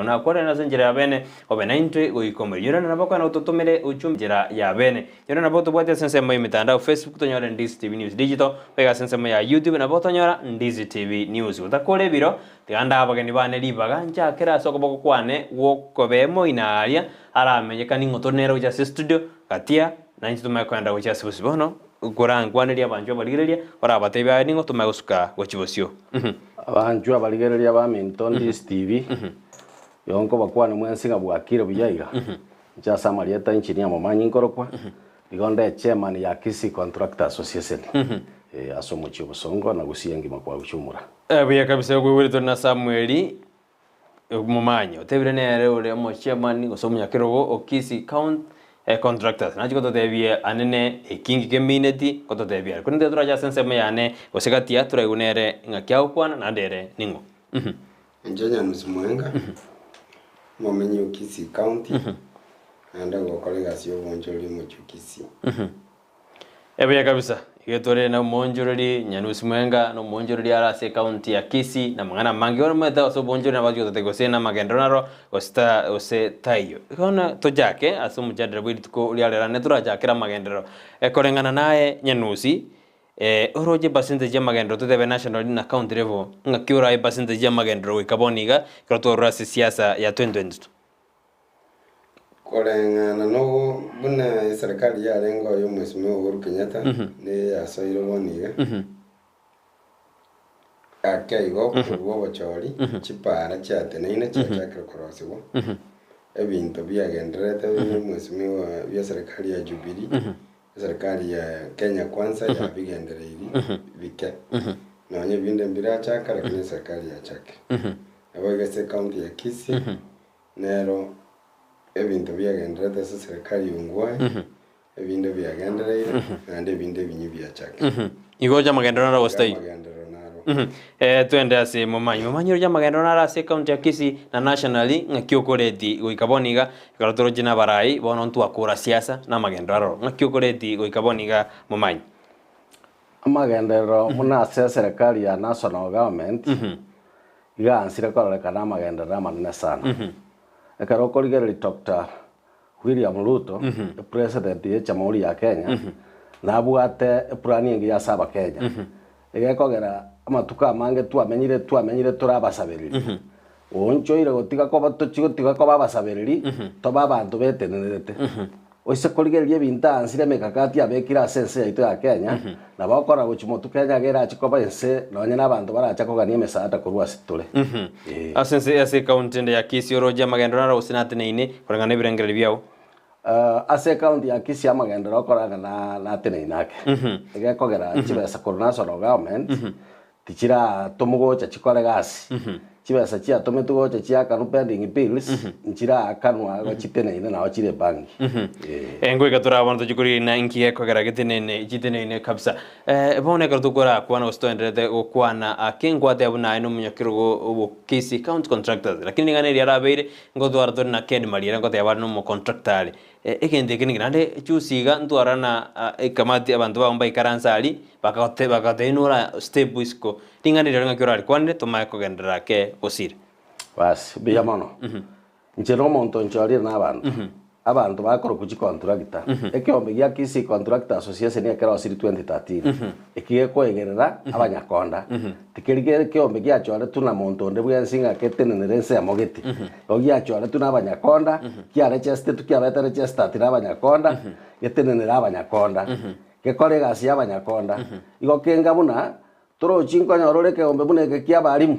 na kwore na njira ya bene obena intwe goikomera yona na bakwana utotomere uchumi njira ya bene yona na boto bwate sense mo mitandao Facebook tonyora Ndizi TV News Digital pega sense mo ya YouTube na boto nyora Ndizi TV News utakore biro tiganda abageni bane libaga njakera soko boko kwane wokobemo inaria aramenyeka ningotonera uja studio katia na nchi tumekwenda uja sibono kurangwaneria banjo baligereria ora batebya ningo tumegusuka gochibosio abanjo baligereria ba Minton Ndizi TV yonko bakwana mwensinga bwakire buyaiga Siasa Marieta nchini ya Momanyi Nkorokwa igonde chairman ya Kisii Contractor Association asomo chibosongo na Gusii ngima kwa uchumura buya kabisa gwirito na Samueli Momanyi otebire nere ore mo chairman osomo nyakirogo Kisii County contractors na chikoto tebie anene ekingi community koto tebie kunde turaja sense mayane osekatia turagunere ngakyao kwana na ndere ningo Njanya nusumwenga momenyi Kisii County anda go kolega sio bonjoli mu Kisii ya kabisa igetore na monjorori nyanusumwenga no monjorori ara se county ya Kisii na mangana mangi ona meta so bonjori na bajo tegose na N'Amagenderero osta ose tayo kona to jake asumu jadra bwiti ko ulialera netura jakera N'Amagenderero korengana naye nyanusi oroje percentage ya N'Amagenderero to the national na county level ngakiura percentage ya N'Amagenderero ikaboniga kroto rasi siasa ya 2022 korengana no buna serikali ya lengo yo mheshimiwa Uhuru Kenyatta ni asoiro boniga akaigo kubo bachori chipara chateneine chakakira korosibo ebintu byagenderete mheshimiwa ya serikali ya Jubilee serikali ya Kenya Kwanza ya bigendereiri bike na nye binde mbira chaka lakini serikali ya chake abagese county ya Kisii nero ebintu byagenderete so serikali yungwaye ebinde byagenderere kandi ebinde binyi byachake igoja N'Amagenderero wastai twende ase Momanyi ya N'Amagenderero ase county ya Kisii na nationally ngakiokoreti goikaboniga ikarotoroje na barai bono ntu akora siasa N'Amagenderero ngakiokoreti goikaboniga Momanyi N'Amagenderero muna serikali ya national government igansire koreka N'Amagenderero manene sana ekaro Dr. William Ruto president ya Jamhuri ya Kenya na abwate plani ngi ya saba Kenya egekogera amatuka mange twamenyire turabasabiriri onchoire gotiga ko batochigotiga ko babasabiriri to babantu betenerete oise korigereria bintansire mekakati abekira sense yaito ya Kenya na bakora gochimotu Kenya gera chikoba ense nonye nabantu baracha kogania mesaada kurwa situle asense ase county ya Kisii oroje N'Amagenderero usinateneine korangana birengere byao ase county ya Kisii N'Amagenderero korangana na teneinake egekogera chibesa national government tichira tomugocha chikore gasi chibesa chia tometugocha chia kanu pending bills nchira kanwa gachiteneine na ochire bangi engo ikatura bonto chikuri na inki ekogera gitenene chiteneine kabisa bone kartukora kwana ostondrete okwana akengwate abuna ino munyakirugo obo Kisii county contractors lakini ngane ria rabeire ngodwara to na kedi malira ngote abana mo contractor ekende kini grande chusiga ntwarana ikamati abantu bamba ikaransali bakatenura step isko tingane ria ngakirari kwane tomaikogendera ke osire basi biya mono nchero monto nchari na abantu bakoro kuchi contractor ekiombe ya Kisii Contractor Association ya kera osiri 2013 ekiye koegerera abanyakonda tikirige kiombe ya chore tuna monto ndebwe nsinga ketenerense ya mogeti ogia chore tuna abanyakonda kiare cheste tukiabeta cheste tira abanyakonda yetenenera abanyakonda gekore gasi abanyakonda igo kenga buna toro chinko nyorore kiombe buna kia barimu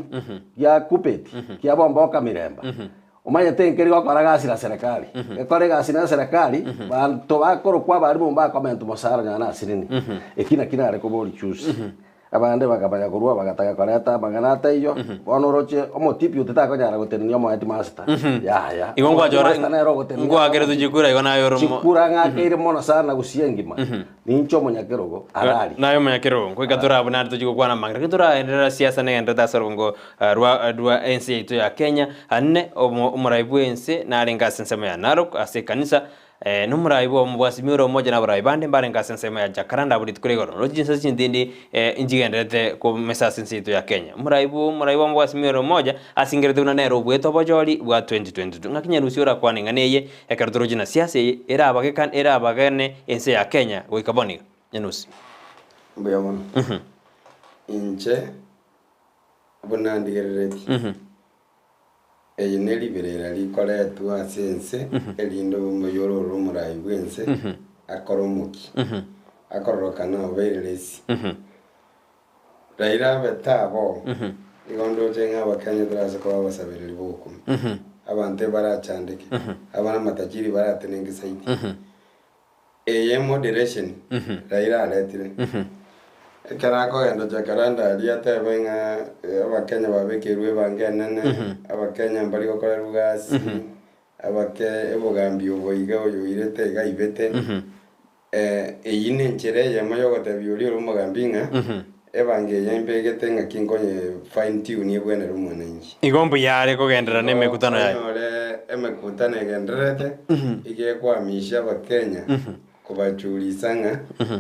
ya kupeti kia bomba kamiremba umanye tenkeri gokora gasi la serikali ekore gasi na serikali bantu bakoro kwa barimu mbakamentu musara nyana asirini ekina ariko boli choose abande bakabanya kurwa bagataka koreta maganata iyo bonoroche omotipi utata nyara gotenio mo headmaster ya igongwa jore ngwa agere tujikura igona yoro chikura ngakire mono sana Gusii ngima nincho monyakerogo arari nayo monyakerogo ngo ikatura abuna tujiko kwana mangra kitura endera siasa ne endera sorgo rwa NC ito ya Kenya anne omuraibu ense na arenga sensema ya Narok ase kanisa numuraibo mubwasimiro moja na burai bande mbare ngasensema ya jakaranda buri tukurigoro rojinsa chindindi injigenderete ku mesa sinsitu ya Kenya muraibo mubwasimiro moja asingerete una nero bweto bojoli bwa 2022 ngakinya rusiora kwani nganeye ekarturujina siasa era abagane ense ya Kenya goikaboni nyenusi mbuyamona inche bonandigerereti eyineli birera likoretu asense elindo moyororo murai bwense akoromuki akororoka na obereresi Raila betabo igondo jenga bakanye turase ko basabirira boko abante baracandike abana matajiri baratenenge saiti eye moderation Raila aletire Karako endo jakaranda aliate benga abakenya babekerwe bangenene abakenya mbali gukora rugasi abake ebogambi oboiga oyo irete gaibete eyine nchere yamayo gotabiuri rumugambinga ebange yembegete ngakingonye fine tune yebwene rumonenji igombo yare kugendera nemekutano yayo emekutano egenderete ige kwamisha abakenya kubachulisanga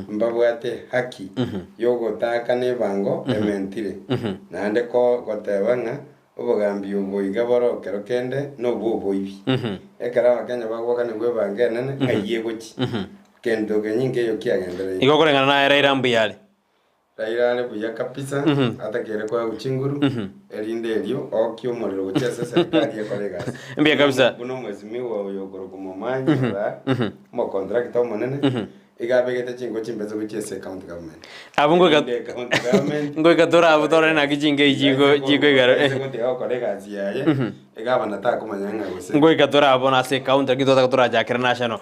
mbabwate haki yogotaka nebango ementire nande ko gotebanga obogambi oboiga borokero kende no boboibi ekara bakenya bagwoka ne gwebange nene ayiye gochi kendo genyinge yo kiagendere igokorengana na Raila mbuyale Raila ne buya kapisa atakere kwa uchinguru elinde elio okyo molero gochesa serikali ekolega mbia kabisa buno mwezimi wa yogoro kumomanyi ra mo contract to monene igabegete chingo chimbezo gochesa county government abungo ngo gatora abutore na kijinge ijigo igaro gote okolega ziaye igaba nataka kumanyanga gose ngo gatora abona se county kitota gatora jakira national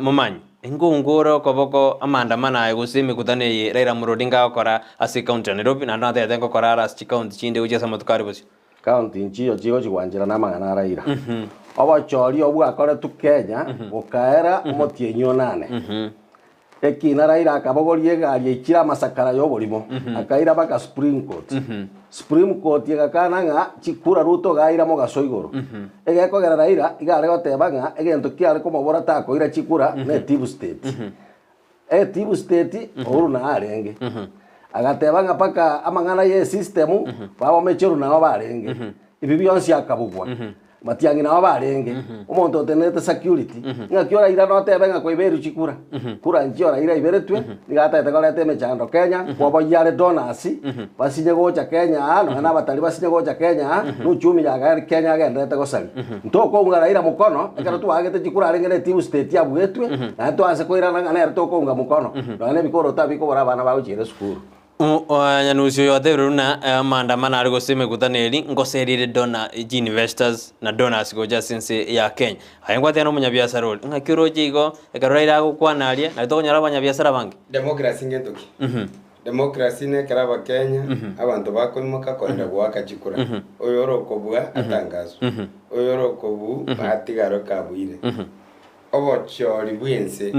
momanyi ngunguro koboko amandamana ayugusimi kutane Raila Odinga akora ase county ya Nairobi na ndate yatengo korara ase county chinde ujesa matukari busi county nchiyo chigo chigwanjira na magana Raila obachori obwa akore tu Kenya ukaera umotienywo nane ekina Raila akabogorie gari ikira masakara yo borimo akaira baka Supreme Court yagakana nga chikura Ruto gaira mo gasoigoro egekogera Raila igare gotebanga egento kiare komobora tako ira chikura ne Tibu State Tibu State oru na arenge agatebanga paka amangana ye system babo mecheru na barenge ibi byonsi akabugwa matiangi na barenge umuntu otenete security ngakiora ira no tebenga ko iberu chikura kura njiora ira iberetwe nigata etegorete mechando Kenya kwa yare donors basinye gocha Kenya no na batali basinye gocha Kenya no chumi ya gari Kenya agendete gosali ntoko ngara ira mukono ekara tu agete chikura arengene Tibu State abwetwe na to ase ko ira ngana toko nga mukono no ne bikoro tabiko bara bana ba uchire skuru nyanusio yote runa maandamano ari goseme kutaneri ngoserire dona investors na donors goja since ya Kenya ayengwa tena munyabiashara uri ngakiroje igo ekarora gukwana na tokonyara abanyabiashara bangi democracy ngendoki democracy ne karaba Kenya abantu bakoimoka kwenda gwaka chikura oyoro kobwa atangazo oyoro kobu batigaro kabwire obochori bwense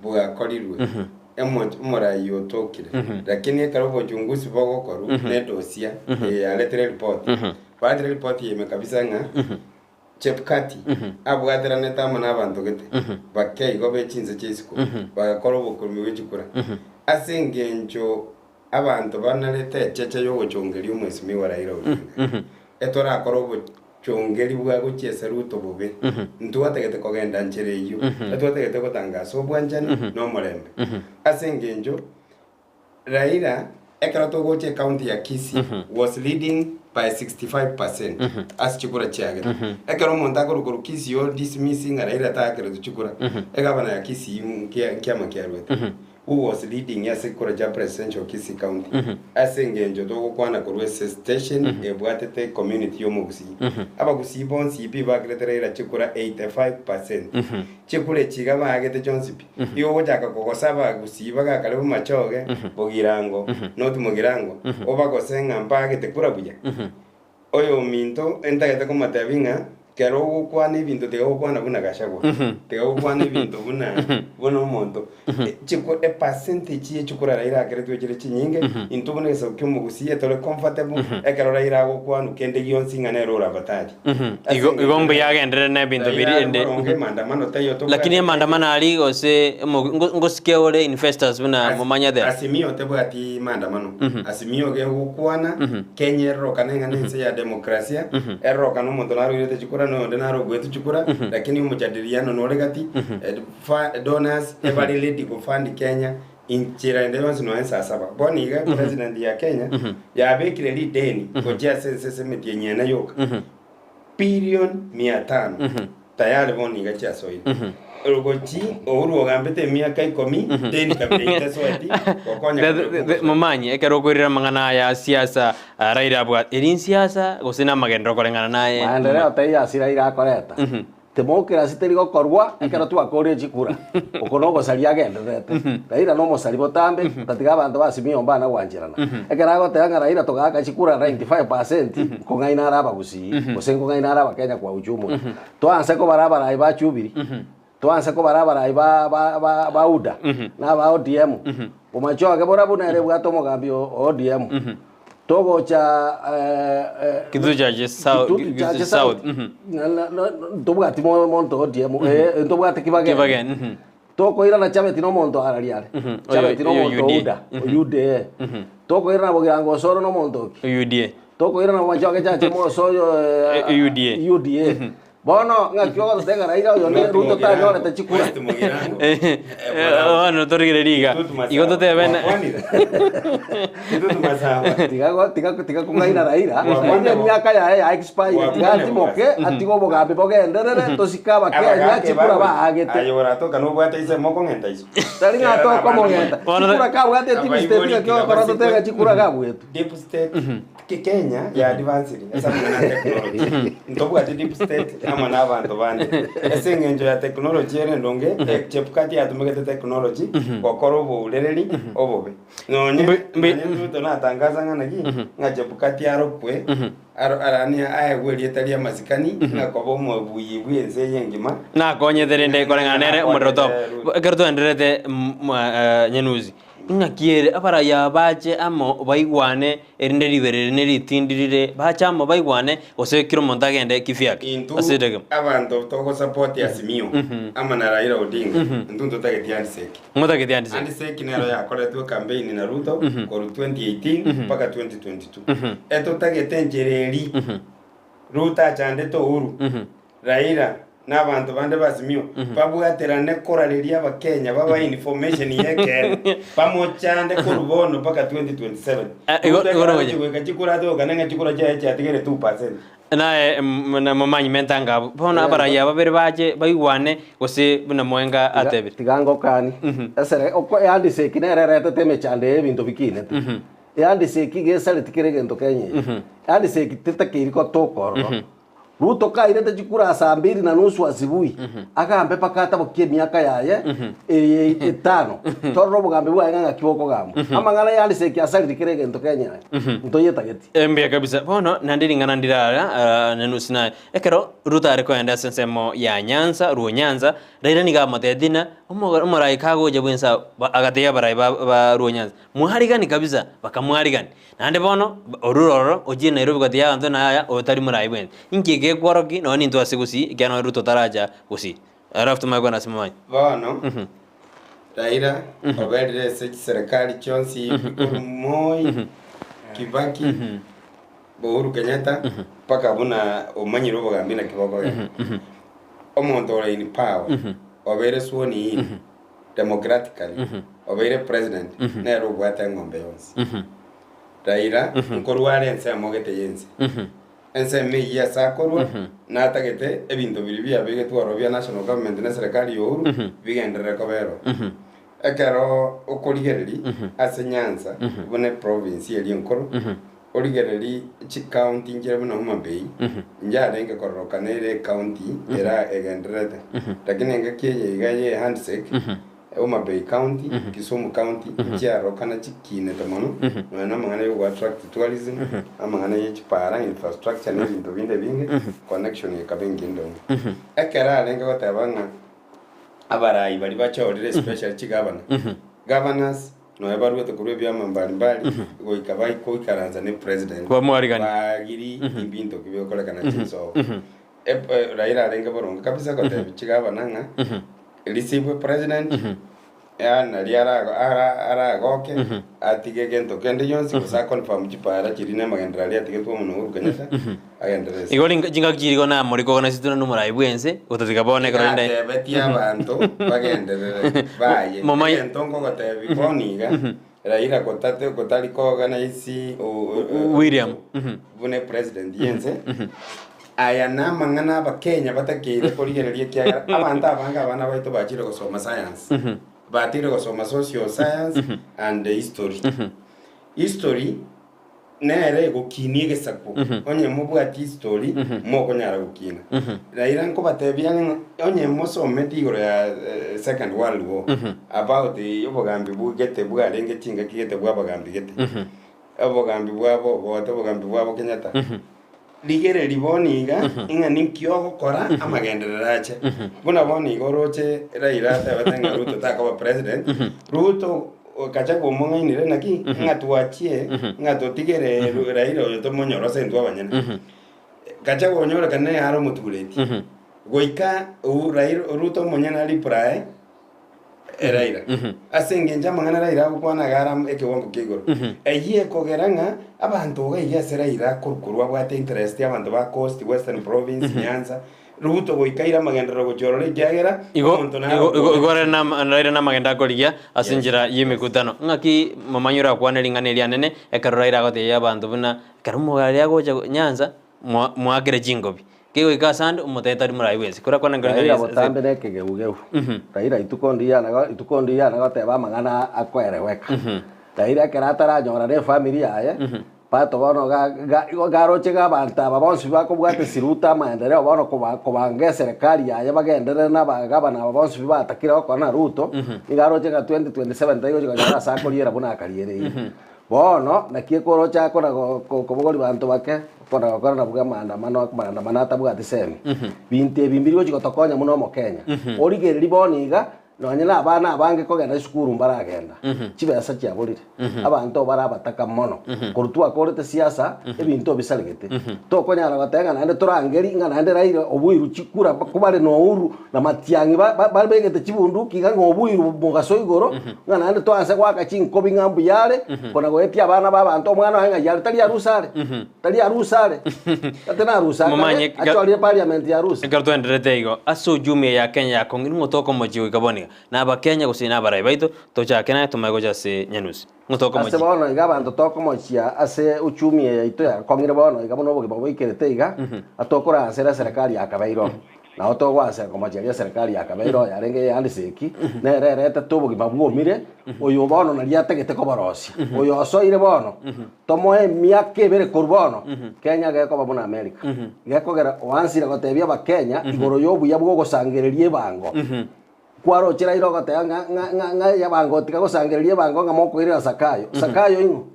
bwa korirwe emorai yotokire lakini ekarobo chunguzi bogo koru nedosia ya letter report letter report yeme kabisa nga chepkati abwadera netama nabantu gete bakei go bechinze chisiko bakorobo kurumi wechikura asengenjo abantu banalete cheche yo gochongeri umwesimi wa Raila Odinga etora akorobo chongeri bwa gochesa Ruto bobe ntuwategete kogenda nchereyo atuwategete gotangaso bwanjani no morembe asengenjo Raila ekarato goche county ya Kisii was leading by 65% as chikura chiage ekaro monta ko Kisii yo dismissing Raila takere chikura egabana ya Kisii kiama kiarwete who was leading ya sekura ja presidential Kisii county asengenjo to kwana ko station ebwatete community yo Gusii aba Gusii bonsi ipi bagreterera chikura 85% chikure chigaba agete jonsipi yo gojaka kogosaba Gusii baga kale machoge bogirango not mogirango oba gosenga mpage te kura buya oyo minto entagete ko matebinga kero gukwana ibintu tiga gukwana buna gashagwa tiga gukwana ibintu buna omonto chiko percentage ye chukura raira akere twekire chinyinge into buna eso kyomo Gusii etore comfortable ekero raira gukwana kende gionsi ngane rora batari igombe yagendere na bintu biri ende maandamano tayo to lakini maandamano ali gose ngosikia ole investors buna mumanya there asimio tebo ati maandamano asimio ge gukwana Kenya roka nengane ya demokrasia eroka no muntu narugirete chukura no ndenaro gwetu chukura lakini umujadiliano no regati donors every lady go fund Kenya inchira ende wansi no ensa saba boni ga president ya Kenya ya bekire li deni koja sense metienya na yoka billion 500 tayari boni ga cha soyi Rogochi ouru ogambete miaka 10 deni kabita swati wakonya mamanyi ekero kwirira mangana ya siasa raira bwa irin siasa gose N'Amagenderero korengana naye maendeleo tai asira ira koreta temokera siteri gokorwa ekero twakorie chikura okono gosaria agenderete raira no mosari botambe tatiga abantu basimio mbana gwanjirana ekera gotega raira togaka chikura 95% kongaina araba Gusii gose kongaina araba Kenya kwa ujumu twanse ko barabara iba chubiri twanse ko barabara ba UDA na ba ODM umacho ke bora bunere bwato mogambi ODM togo cha kiduja south tobwati monto ODM tobwati kibagen toko ira na chabeti no monto arariare chabeti no monto UDA toko ira na bogirango soro no monto UDA toko ira na macho ke chache mo soyo UDA bono ngakyo tenga raira yo ne ruto ta yo ta chikura no torigere riga igoto te ben tiga kungaina raira ine miaka ya expire tiga timoke atigo bogabe bogenderere tosikaba Kenya chikura ba agete ayora to kanu bwate ise moko ngenta iso tari ngato como ngenta chikura ka bwate deep state ka kora tenga chikura ka bwetu deep state Kenya ya advanced esa mwana technology ntobu ati deep state ama na abantu bande ese ngenjo ya technology ene ndonge chepukati atumegete technology kokoro buleleli obobe nonye nduto natangaza ngana gi ngachepukati aropwe arani ayegwerie talia masikani ngakobo mo buyi ense yengima na konyethere nde korenganere umroto kerto enderete nyenuzi ngakiere abara ya baje amo baigwane erinde riberere neritindirire bachamo baigwane osekiro montagende kifiake asidege abantu toko support asimio ama na Raila Odinga ndunto tagetiani seki mutagetiani seki nero ya koretwe campaign na Ruto koru 2018 mpaka 2022 eto tagetenjereri Ruto achande to uru Raila n'abantu bande basimio babwaterane korariria abakenya baba information yeke pamochande kurubono paka 2027 igoro chikura to kananga chikura cha tigere 2% nae na mamanyi mentanga bona baraya babere baje baigwane gose buna mwenga atebe tigango kani asere oko yandise kinererete teme chande ebintu bikine yandise kigesa letikere gento kenye yandise kitakiriko tokoro Ruto kairete chikura saa 2:30 asubuhi akambe pakata bokie miaka yaye 5 torro bogambe bwa nganga kiboko gamu amangana yali seki asali kirege ndo Kenya ntoyeta geti mbia kabisa bono nandiri ngana ndirara nenusina ekero Ruto ariko enda sensemo ya Nyanza ruo Nyanza raira niga matedina umurai kago je bwensa agateya barai ba ruo Nyanza muharigani kabisa bakamwarigani nande bono oruroro oje Nairobi gateya anto na ya otari murai bwen ingege kworoki no ni ntwase Gusii kyano Ruto taraja Gusii arafuta magwana simamai bono Raila oberire serikali chonsi Moi Kibaki Uhuru Kenyatta paka buna omanyiro bogambi na kiboko omonto ora in power obere suoni democratically obere president na ro gwata ngombe yonsi Raila nkorware ense amogete yense ense me ya sakorwa na tagete ebinto biribia bige twarobia national government na serikali yoru bigendere kobero ekero okorigereri ase Nyanza bone province eri nkoro origereri chi county njere buna Homabay njare nge kororoka nere county era egenderete lakini nge kiye igaye handshake Homa Bay County, Kisumu County, Chiaro kana chikine tamono, na mangana yo attract tourism, amangana yo chipara infrastructure ne bintu binde binge, connection ye kabengi ndo. Ekera lenga watabanga abarai bali bachorire special chigabana. Governors no yabaruwe tukuru bya mbali go ikabai ko ikaranza ne president. Kwa mwarigani. Bagiri ibintu kibyo kola kana chiso. Raila lenga boronga kabisa ko chigabana nga. Receive president ya na ara goke atige gento kende yonsi kusa confirm chipara chirine magendera atige tuo muno Kenyatta agendera igoli jinga kirigo na muri ko na situna numura ibwense utazikabone korende betia bantu bagendera baye entongo gote bikoniga Raila kotali koga na isi William bune president yense aya namangana abakenya batakire korigereria kiagara abantu abanga abana baito bachire gusoma science batire gusoma social science and history history nere gukinie gesako onye mubwati history moko nyara gukina Raila nko batebia onye musome tigoro ya second world war about the obogambi bugete bwarenge tinga kigete bwabagambi gete obogambi bwabo botobogambi bwabo Kenyatta ligere liboniga inga ninkyo gukora amagenderera ache buna boniga roche Raila tabatenga Ruto takaba president Ruto kacha kumongainire naki ngatuachie ngatotigere Raila yoto monyoro sentwa banyana kacha gonyora kana yaro mutureti goika Raila Ruto monyana ali prae Raila asenge njama ngana Raila kwana garam ekewongo kigoro eyiye kogeranga abantu gaiya Raila kurkurwa bwate interest y'abantu ba coast western province Nyanza Ruto goikaira magendero gochorore jagera igore na Raila na magenda korigia asinjira yimikutano ngaki mamanyura kwanelinganelia nene ekaro Raila gote y'abantu buna karumo galia gocha Nyanza mwagere jingobi kigo ikasand umuteta murai wese kura kwana ngari Raila botambe neke geugeu Raila itukondi yana goteba mangana akwereweka Raila keratara nyora ne family yaye pato bono garoche gabanta babonsi bakobwate siruta maendeleo bono kubange serikali yaye bagendere na bagabana babonsi batakira kona Ruto igaroche ga 2027 tayo ganyara sakoliera buna kariyere bono nakie korocha kona kobogori bantu bake kona na buga maandamano atabwa tisemi binte bimbiri gochi gotokonya muno mo Kenya origereri boniga nonyela abana abange kogenda sukuru mbaragenda chibesa chiaborire abantu barabataka mono kurutwa korete siasa ebintu bisalegete tokonyara gatenga nande turangeri ngana nande Raila obuiru chikura kubare no uru na matiangi balbegete chibundu kiga ngobuiru mugaso igoro ngana nande twanse gwaka chinko bingambu yale kona goetia abana babantu omwana wanga yale tali arusare tatena arusare actually parliament ya Arusha karto enderete igo aso jumie ya Kenya ya kongini ngotoko mojiwe kaboni na abakenya gusina barai baito tochakena tumagoja se nyanusi ngotoko moji ase bono iga bantu toko mochia ase uchumi ya ito ya kongire bono iga bono bogibo ikirete iga atokora asera serikali ya Kabairo na otogwa ase komochia serikali ya Kabairo ya renge ya andiseki na rerete tubogibo bwomire oyo bono na liategete koborosi oyo osoire bono tomoe miake bere korbono Kenya geko babona America gekogera wansira gotebia bakenya igoro yobu yabwo gosangererie bango kwaro chira iro goteanga nga yabango tika gosangererie bango ngamoko ira sakayo ingo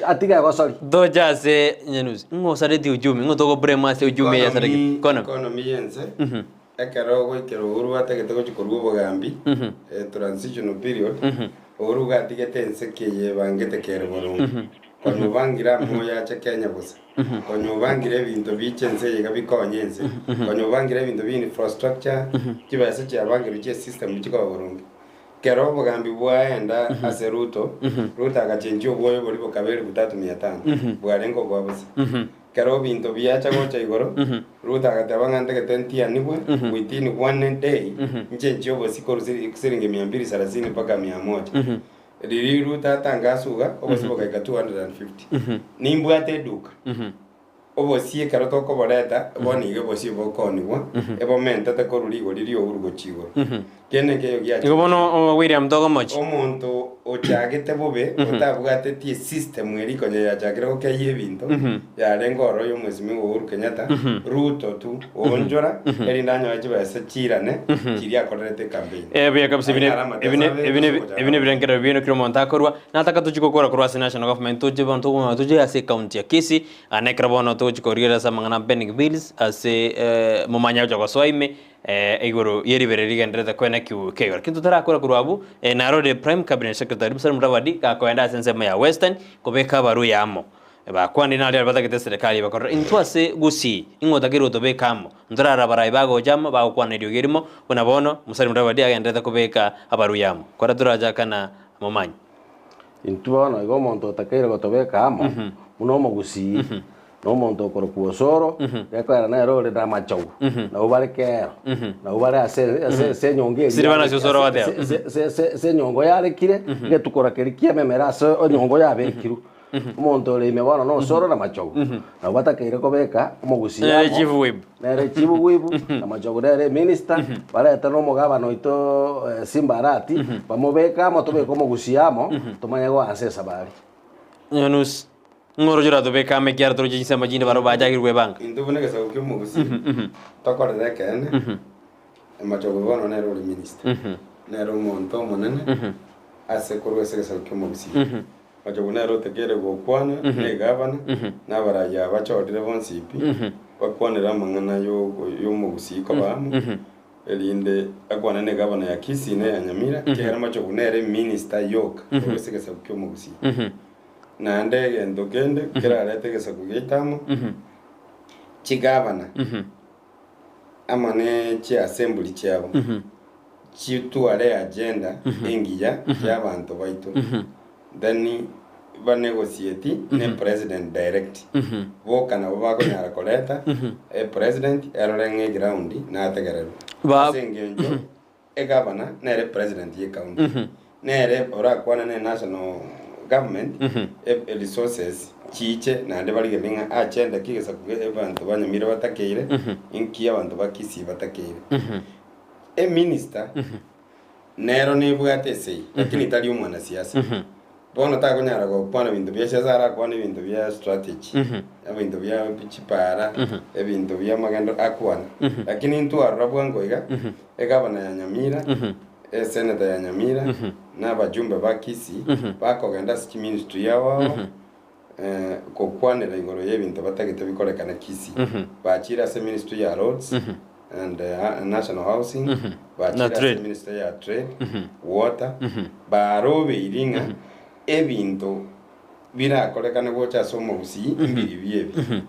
atiga gosori doja se nyenusi ngosareti ujumi ngotogo brema se ujumi ya sareki kono economy yense ekero goikero uru ategete gochikorwa bogambi transitional period uru gatigete ense keye bangete kere boru kono bangira moya cha Kenya busa kono bangira ebintu bichense yega bikonyense kono bangira ebintu bi infrastructure kibase cha bangira che system chiko burungi kero bogambi bwaenda ase Ruto agachenjio boyo bori bokabere 3500 bwarengo kwa busa kero bintu biacha gocha igoro Ruto agatabanga ndege tentia nibwe within one day nchenjio bosikoro siringi 230 mpaka 100 Riri Ruto atangasuga obosiboka 250 nimbwate duka obosie karoto ko boreta bonige bosie bokonigwa ebo mente te koruri goriri orugo chigo kene ke yogia igo bono William togo mochi omuntu ochagete bobe otabwatetie system eri konye yachagire okeye ebinto yarenga oro y'omwesimi Uhuru Kenyatta Ruto tu onjora eri ndanyoaje base chirane kiri akorete campaign bya kabisa ibine birengera bino kiro montakorwa nataka tuchikokora kurwa national government tuje bantu tuje ase county ya Kisii anekra bono tuchikorira sa mangana pending bills ase mumanya jogo soime iguru yeri rigendera kwena kiyo kintu tarakora kurwabu narode prime cabinet secretary Musari Mudavadi kakoenda sensema ya Western kubeka baru yamo bakwandi nali abatagite serikali bakora intwase Gusii ingotakiro tobekamo ndarara barai bago jama bakwaniriyo gerimo bona bono Musari Mudavadi agendera kubeka abaru yamo kora turaja kana momanyi intuano igo monto takaire gotobekamo muno mo Gusii no monto koro kuosoro yakwara na role na machau na ubare kero na ubare ase nyonge siribana sosoro wate se nyongo yare kire ngetukora kerikia memera so nyongo yabe kiru monto le mebano no soro na machau na batakaire kobeka mo Gusii na chifu wibu na machau dere minister bare tano mogaba no ito simbarati bamobeka motobe como Gusii amo tomanyego ase sabari Yanus ngoro jura to beka me kyar to jinsa majinde baro baja girwe bank indubune ke sauke mo Gusii tokore de ken machogo bono ne role minister ne ro monto monene ase korwe se sauke mo Gusii machogo ne ro tekere go kwana ne gavana na baraja bachodire bonsipi bakwanira mangana yo mo Gusii ko bamu elinde akwana ne gavana ya Kisii ne ya Nyamira kera machogo ne re minister yok korwe se sauke mo Gusii na ndege ndogende kera aletege kugitamo chigavana amane chi assembly cyabo chitware agenda engiya y'abantu baito then ba negotiate ne president direct bokana baba nyara koleta president erorenge ground na ategerero basengenjo gavana ne president ye county ne ora kwana ne national government resources chiche na ande bali gelinga agenda kigesa kuge abantu banyamira batakeire inki abantu bakisi batakeire minister nero ni bwate sei lakini tali umwana siasa bono ta kunyara go pona bintu bya siasa kwa ni bintu bya strategy bintu bya bichipara bintu bya magendo akwana lakini ntu arabwango iga egabana ya Nyamira senator ya Nyamira na bajumbe ba Kisii bakogenda siki ministry yawo kokwanira igoro y'ebintu batagite bikorekana Kisii bachira se ministry ya roads and national housing bachira se ministry ya trade water barobe iringa ebintu birakorekana gocha somo Gusii imbiri byebi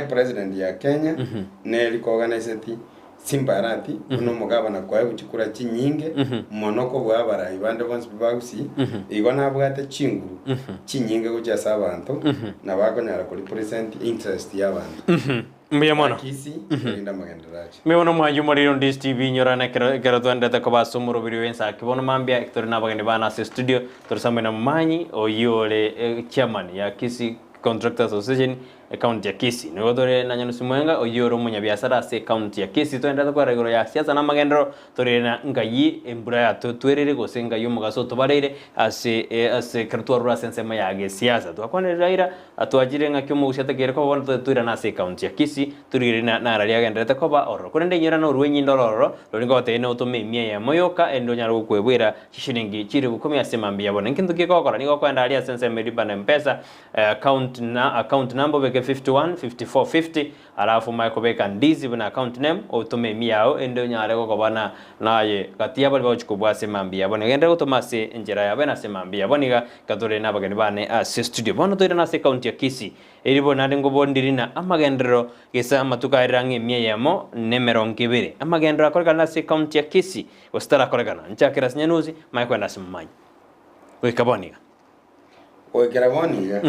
president ya Kenya ne recognized simbarati uno mugabana kwaye uchikura chinyinge monoko bwa barayi bande bonse bagusii igona bwate chinguru chinyinge gucha sabantu nabakonyara kuri present interest y'abantu mbiya mono Kisii inda magenderaje mewono mwanju moriro Ndizi TV nyorana kero twandeta ko basomuro biri wensa kibono mambia Hector nabagende bana se studio torsame na manyi oyole chairman ya Kisii Contractors Association account ya Kisii nigo dore na nyano simwenga oyoro munya biasara ase account ya Kisii twenda kwa regoro ya Siasa N'Amagenderero tore na ngayi embura ya twerere gosenga yo mugaso tobarere ase kartwara sensema ya siasa twakwane raira atwajire ngakyo mu ushata kere ko bono twira na ase account ya Kisii turire na rali agenderete ko ba oro kurende nyira no ruwenyi ndororo loringo te no tome mia ya moyoka endo nyaro kwebwira chishiringi chiri 10 ase mambi yabona nkintu kikokora nigo kwenda ali sensema riba na mpesa account number beke 51 54 50 alafu maiko beka Ndizi bana account name otume miao endo nyare ko bana naye katia bali bachukubwa semambia bone gende utomase njera ya bana semambia boniga kadore nabagani bane ase studio bono toira na account ya Kisii eribo nade ngobondirina Amagenderero gesa matuka irange mie yamo nemero nkibiri Amagenderero akoreka na account ya Kisii ostara korekana nchakira sinyanuzi maiko na simanyi wekaboniga oikeraboniga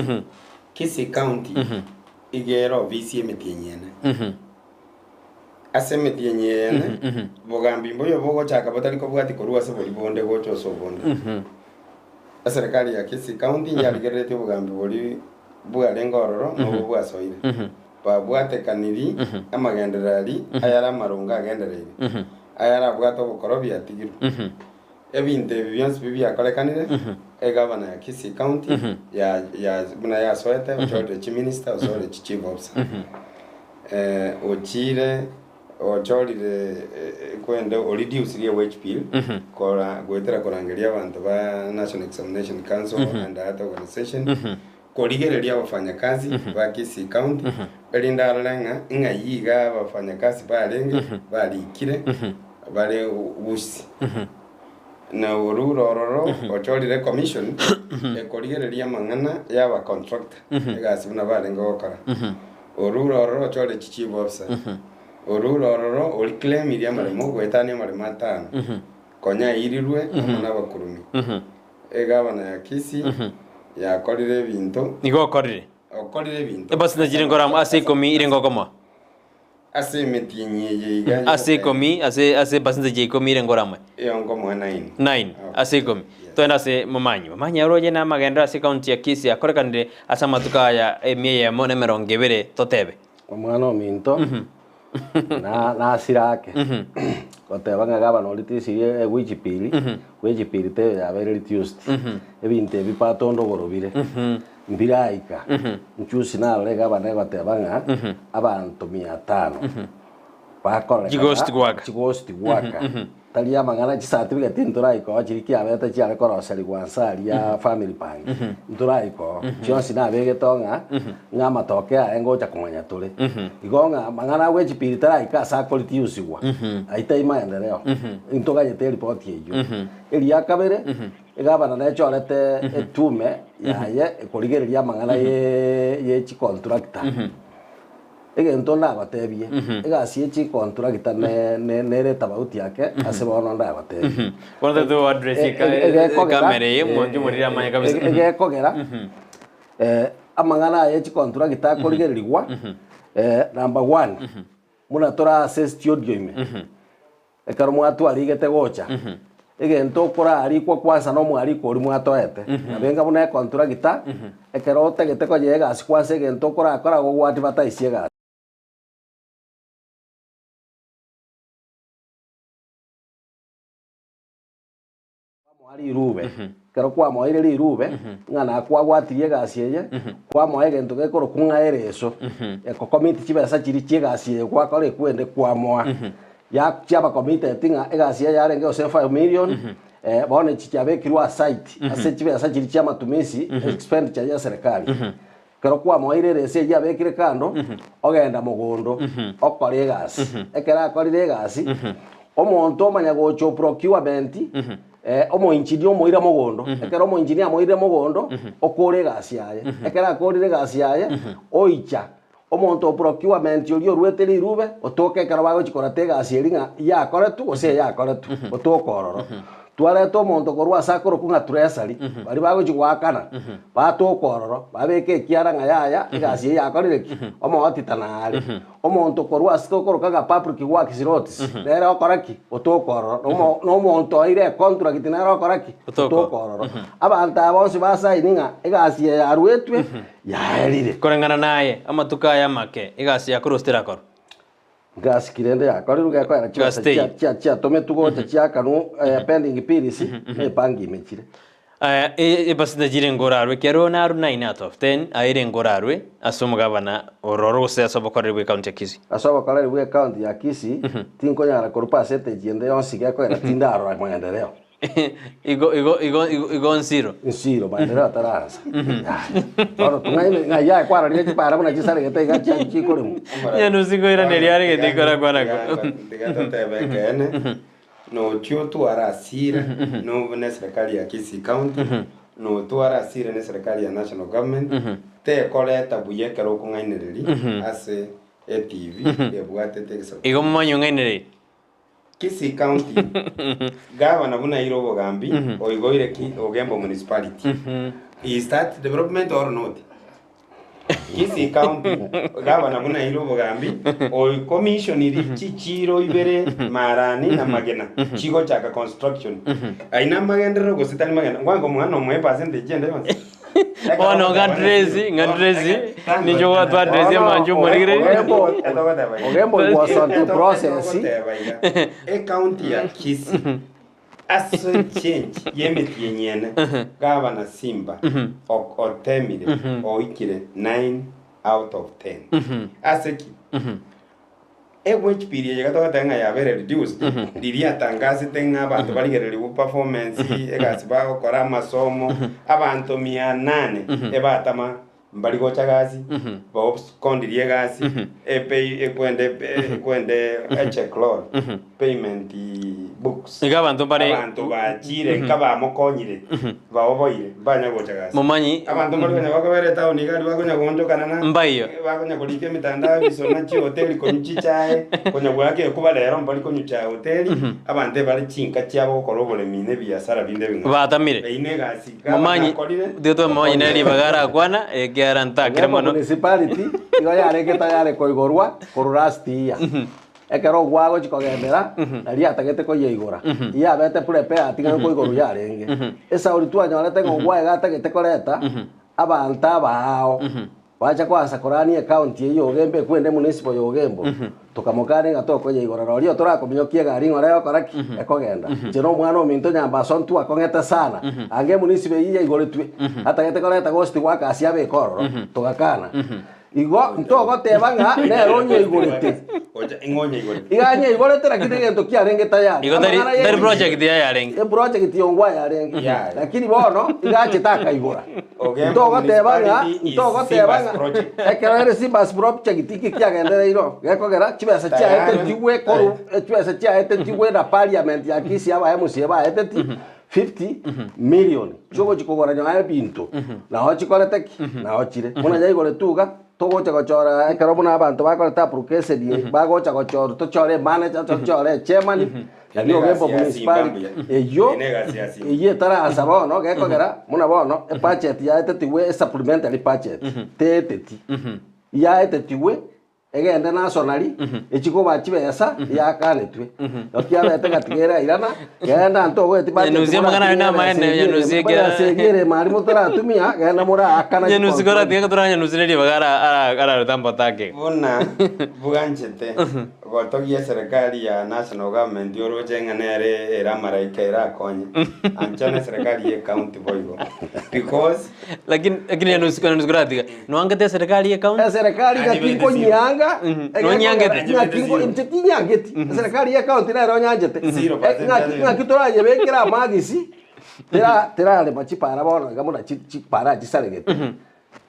Kisii County igero visi emetinyene asemetinyene bogambi mboyo bogo chaka batali ko bwati ko ruwase boli bonde gocho so bonde serikali ya Kisii County yaligerete bogambi boli bwalengororo no bwasoire babwate kaniri Amagendereri ayara marunga agenderere ayara bwato bokorobya tigiru ebinte byonse bibya kolekanire governor ya Kisii County ya buna ya soete ochore chi minister ochore chi chief officer ochire ochorire kwende reduce the wage bill kora gwetera korangeria abantu ba National Examination Council and other organization korigereria abafanyakazi ba Kisii County elinda lenga ingayiga abafanyakazi balenge balikire bale Gusii na ururororo ochorire commission ekorigereria mang'ana yaba contractor egasi buna balenga gokora ururororo ochorire chief officer ururororo ori claim iria marimo gwetania marimo atano konya irirwe amana bakurumi egabana ya Kisii yakorire ebinto nigo okorire ebinto basi najire ngora ase 10 ire ngokoma ase metinye yiga ase 10 ase percentage 10 ire ngorama yongo mwa 9 ase 10 twenda ase mamanyi roje na magendera ase county ya Kisii akorekanire asa matuka ya emie ya mone 20 totebe omwana ominto na asirake goteba ng'agaba noritisirie gwechipiri te yabere reduced ebinto ebipatondo gorobire mbiraika nchusi naro gaba negoteba ng'a abantu 500 bakora chigosti gwaka tali amang'ana chicertificate nturaiko chiriki abeta chiare koroseri gwansari ya family bank nturaiko chionsi nabegete ng'a matoke aengocha kumanya turi igonga mang'ana gwechipiri taraika asa koritiusigwa aita imaendereo intoganyete report yeyo eria kabere egabana nechorete etume yaye ekorigereria mang'ana ye chi contractor egento nabatebie egasi echi contractor ne tabauti yake ase bono ndabatebie wanda do address kamera ye monju murira manya kabisa egekogera amang'ana echi contractor akorigererigwa number 1 muna tora assess studio ime ekaro mwatu arigete gocha egento kora arikwa kwasa no mwari kori mwatoete nabenga buna contractor ekero otegete ko yega sikwase egento kora gogwati bataisiega mwari irube kero kwa moire irube ng'ana kwa gwatirie gasi eye kwa moye gento gekoro kung'aereso eko committee chibesa chiri chigasi eye kwa kore kwende kwa moa ya chaba committee tinga egasi eye yarenge ose 5 million bone chiabekirwa site ase chibesa chiri chia matumisi expenditure ya serikali kero kwa moire rese yabekire kando ogenda mugondo okore gasi ekera akorire gasi omonto omanya gocho procurement omo engineer omoira mogondo ekero omo engineer amoire mogondo okore gasi yaye ekera akorire gasi yaye oicha omonto procurement orio rweteri rube otoke ekero bagochikora te gasi eringa yakoretu ose yakoretu otokororo twareta omonto korwa asakoro kunga treasury bari bagochigwakana batokororo babeke ekiara ng'a yaya egasi yakorire ki omogotitanare omonto korwa asitokorokaga public works roads nere okoraki otokororo nomonto oire contract nere okoraki otokororo abantu abonsi basaini ng'a egasi yarwetwe yaerire korengana naye amatuka ya make egasi yakorostera koro gas kirende yakoriru gekoera chia tome tugocha chiakanu pending pills epangi mechire basi najire ngorarwe kero naru 9 out of 10 aire ngorarwe asomo gavana ororo se asobokorerwe county ya Kisii asobokorerwe county ya Kisii tinkonyara korupa sete jiende yonsi gekoera tindaro amagenderero igo nsiro maendeleo ataranza oro tunga ya kwara rije para muna chisare gete gacha chikoremu ya nusingo ira neriare gete kora kwanako ndigatotebekene no tio tu arasira no ne serikali ya Kisii County no tu arasira ne serikali ya national government te koleta buyekero kung'ainereri ase TV ebwatete gisa igo manyo ng'ainereri Kisii County gavana buna irobo gambi oigoire ki ogembo municipality is that development or not Kisii County gavana buna irobo gambi o commission iri chichiro ibere marani na magena chigo chaka construction aina magenderero gositani magena ngwango mwana omwe percentage ende basi ono ngadrezi nijo watu adrezi manju morire ogembo was on the process county ya Kisii aso change yemeti yenyene gava na Simba otemire oikire 9 out of 10 aseki which period you got to ya very reduced diria tangazi tenga abantu baligerere ku performance egasiba gukora amasomo abantu 800 ebatama mbali gocha gazi ba kondirie gazi ekwende check loan payment books abantu bari abantu bachire nkaba mokonyire baoboire banya gocha gazi mumanyi abantu bali banya bakabere town igari bakonya gonjo kanana mbayo bakonya kulike mitandao bisona chi hotel konyi chae konya gwake kuba lero mbali konyi cha hotel abantu bali chinka cyabo gokorobole mine biasara binde binga batamire ine gazi mumanyi dito mumanyi nari bagara kwana garanta kiremano municipality igo yareke tayare koigorwa korurastia ekero gwago chikogendera ari atagete ko yeigora iya bete prepare atinga ko igoro yarenge esa uri twanyorete ngwa gatagete koreta abanta bao wacha kwa sakorani account iyo gembe kwende municipal yo gembo tukamukane gatoko yeigora rorio turakominyokie gari ngore koraki ekogenda jero mwana ominto nyamba sontu akongeta sana ange municipal iya igoretwe atagete koreta gosti waka asiabe kororo tugakana igo ntogo tebanga nero nyo igorete oja ingonye igorete iganye igorete lakini gento kiarenge tayari igo dari project ya yarenge project yongwa yarenge lakini bono igache taka igora ntogo tebanga ekere Simba's project iki kiagendera iro gekogera chibesa chiaete tiwe koru chibesa chiaete tiwe na parliament ya Kisii aba MC aba eteti 50 million chogo chikogora nyaye bintu naho chikoleteki naho chire muna yaigore tuga togocha gochora ekero buna abantu bakoreta process di bagocha gochora tochore manager tochore chairman ndio gembo municipality eyo eye tara asaba no gekogera muna bono budget ya etetiwe supplementary budget teteti ya etetiwe egende nationally echiko bachibesa yakanetwe okiabete gatigera irana genda ntogo etibate nuzia magana na maene nyanuzia gera segere mari mutara tumia genda mura akana nyanuzia gora tiga turanya nuzia bagara ara tambo take bona buganchete gotogia serikali ya national government yoro chenganere era maraika era konye anchana serikali ya county boyo because lakini nyanuzia gora tiga no angete serikali ya county serikali gatingo nyanga no nyangete ngatingo inteti nyangeti serikali ya county na ronyangete ngakitoranye bekera magisi tera le machipara bono gamuna chipara chisaregete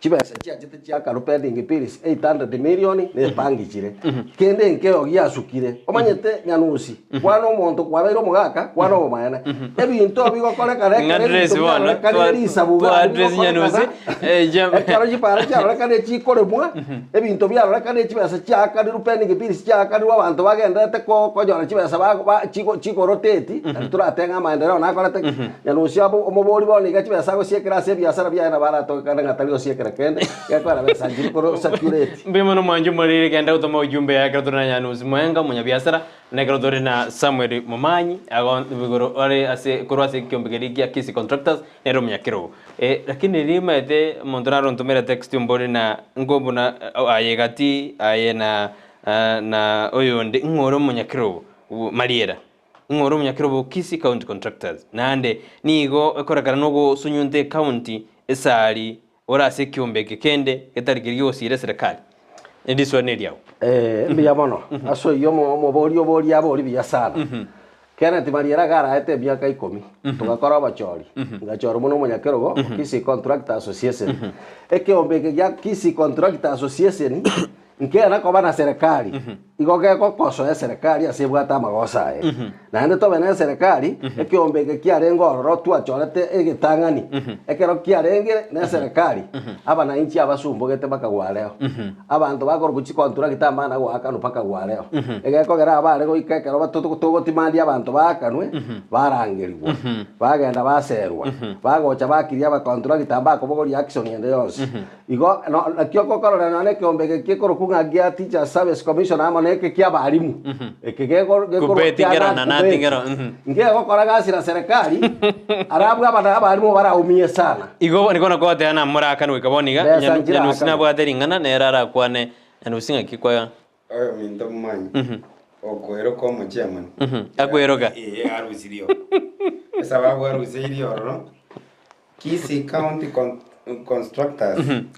chibesa chiachete chiaka pending pills 800 million ne pangichire kende nkeo giasukire omanyete nyanusi kwano omonto kwabeiro mugaka kwano omayana ebinto bigokoreka reka address nyanusi ekaro chipara charoreka ne chikoremwa ebinto byaroreka ne chibesa chiaka pending pills chiaka ru abantu bagendete konyora chibesa ba chikoroteti turatenga maendeleo nakorete nyanusi abo omobori boniga chibesa go siekera se biasara byana baratokana ngatari siekera kende yakora besanjiri koro saturate mbimo no manju marire kenda utoma ujumbe ya kratona nyanusi mwenga munya biasara na kratore na Samuel Mumanyi agon bigoro ore ase koro ase kiombegerikia Kisii contractors nero munyakiro lakini rima ete montonaro ntumera text mbori na ngombo na ayegati ayena na oyo ndi ngoro munyakiro mariera ngoro munyakiro Kisii county contractors nande nigo ekorakana nogo sunyunte county esali ora se kiombeke kende etarigiriyo sire serikali ndiso neriao mbiya bono aso yo mo bori abori biya sana kena timariera gara ete miaka 10 tugakora abachori ngachoro muno munyakerogo Kisii Contractor Association ekiombeke ya Kisii Contractor Association nkena koba na serikali igoge kokoso ya serikali asebwata magosa na ende to bene serikali ekiombeke kiarengo ororo twachorete egitangani ekero kiarenge na serikali abana inchi abasumbogete bakagwareo abantu bakoro guchi kontura gitambana gwakano paka gwareo egekogera abare go ikekero batugotimandi abantu bakanwe barangirwa bagenda baserwa bagocha bakiria bakontura gitamba kobogori action ende yose igo nakyo kokorora nane kiombeke kikoro kungagia Teacher Service Commission amoneke kia balimu ekegego kupetingera na natingero ngego koraga sira serikali arabu abana balimu baraumie sana igo niko nakote ana muraka no ikaboniga nyanusi na bwateringana nerara kwane nyanusi ngikwa oyo minto mumanyi okwero ko mu chairman akweroka arusirio sababu arusiri oro Kisii County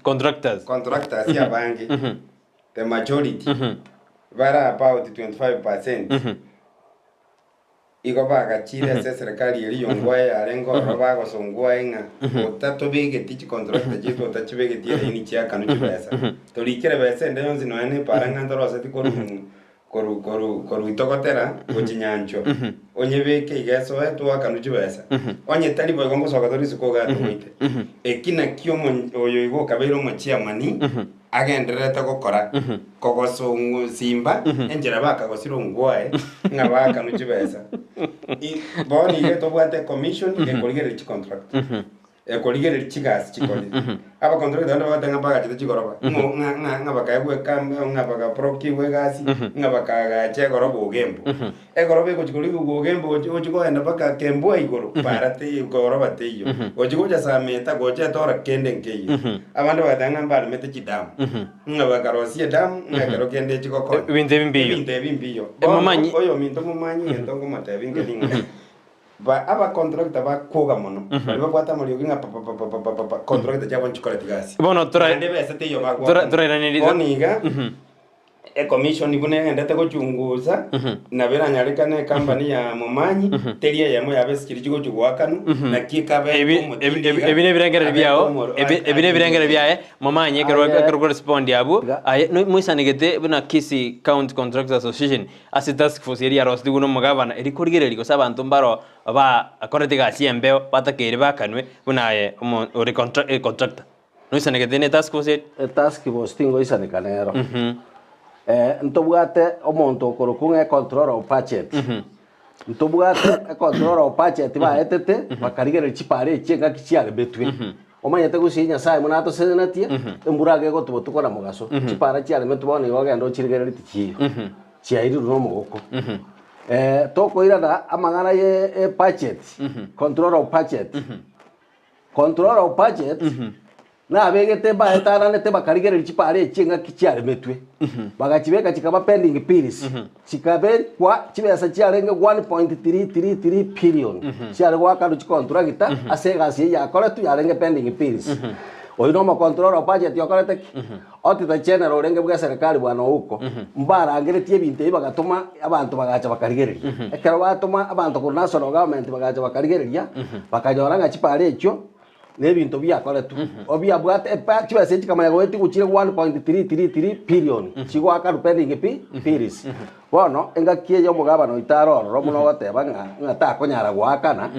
contractors ya bangi the majority bara about 25% iko baga chile se serikali iliyongwaye alengo roba ko songwaye nga utato bege tichi contractor jitu utachi bege tie ini chia kanu chibesa to likere bese ndo yonzi no ene paranga ndoro sati koru itokotera kuchinyancho onye beke igeso etu akanu chibesa onye tali boy gombo sokatori sikoga tuite ekina kiomo oyo igo kabero machia mani agenderete gukora kogosongu simba enjera baka gosiro ngwae ngabaka nuchibesa boni geto bwate commission ekoligere chi contract ekoligere chi gas chikoli aba contract ndo batanga baga chite chikoroba ngabaka egwe kambe ngabaka proki we gas ngabaka ga chegoro bugembo egorobe ko chikoli bugembo ochiko enda baka kembo igoro parate igoroba teyo ochiko ja sameta gocha tora kende nkeyo abandi batanga mbali mete chidamu ngabaka rosie damu ngakero kende chikoko binte bimbiyo mamanyi oyo minto mumanyi entongo matebi ngelinga ba aba contract ba koga mono ba kwata muri uginga contract ya boncho kole tigasi bono tora ndebe sate yo ba tora nani oniga commission ibune ndate ko chunguza na bera nyarekane company ya mumanyi teria ya moya besikiri chigo chugwakanu na kikabe ebine birengere byao ebine birengere byae mumanyi kero correspond yabo muisanigete buna Kisii County Contractors Association as task force area rosti guno mugabana eri kurigere liko sabantu mbaro ba akorete gasi embeo batakere bakanwe buna ore contractor muisanigete ne task force tingo isanikanero ntobwate omonto okorokunga control of budget ntobwate control of budget ba etete bakarigere chipare chenga kichiare betwe omanyete gusinya sai munato senatie emburage go tubotukora mugaso chipara chiare metubone yogendo chirigere litichi chiairi no mogoko tokoira da amagana ye budget control of budget na begete ba etana nete bakarigere chipare chenga kichiare metwe bagachibeka chikaba pending bills chikabe kwa chibesa chiarenge 1.333 billion chiare kwa kanu chikontragita asega sie ya kore tu yarenge pending bills oino ma control of budget yokorete otita general renge bwa serikali bwana huko mbara angeretie binte bagatuma abantu bagacha bakarigere ekero batuma abantu ku national government bagacha bakarigereria bakajoranga chipare echo nebintu byakoretu obya bwate chibese chikamanya gweti guchire 1.333 billion chigwa ka pending bills bono engakie yo mugabano itaroro muno goteba ngata konyara gwakana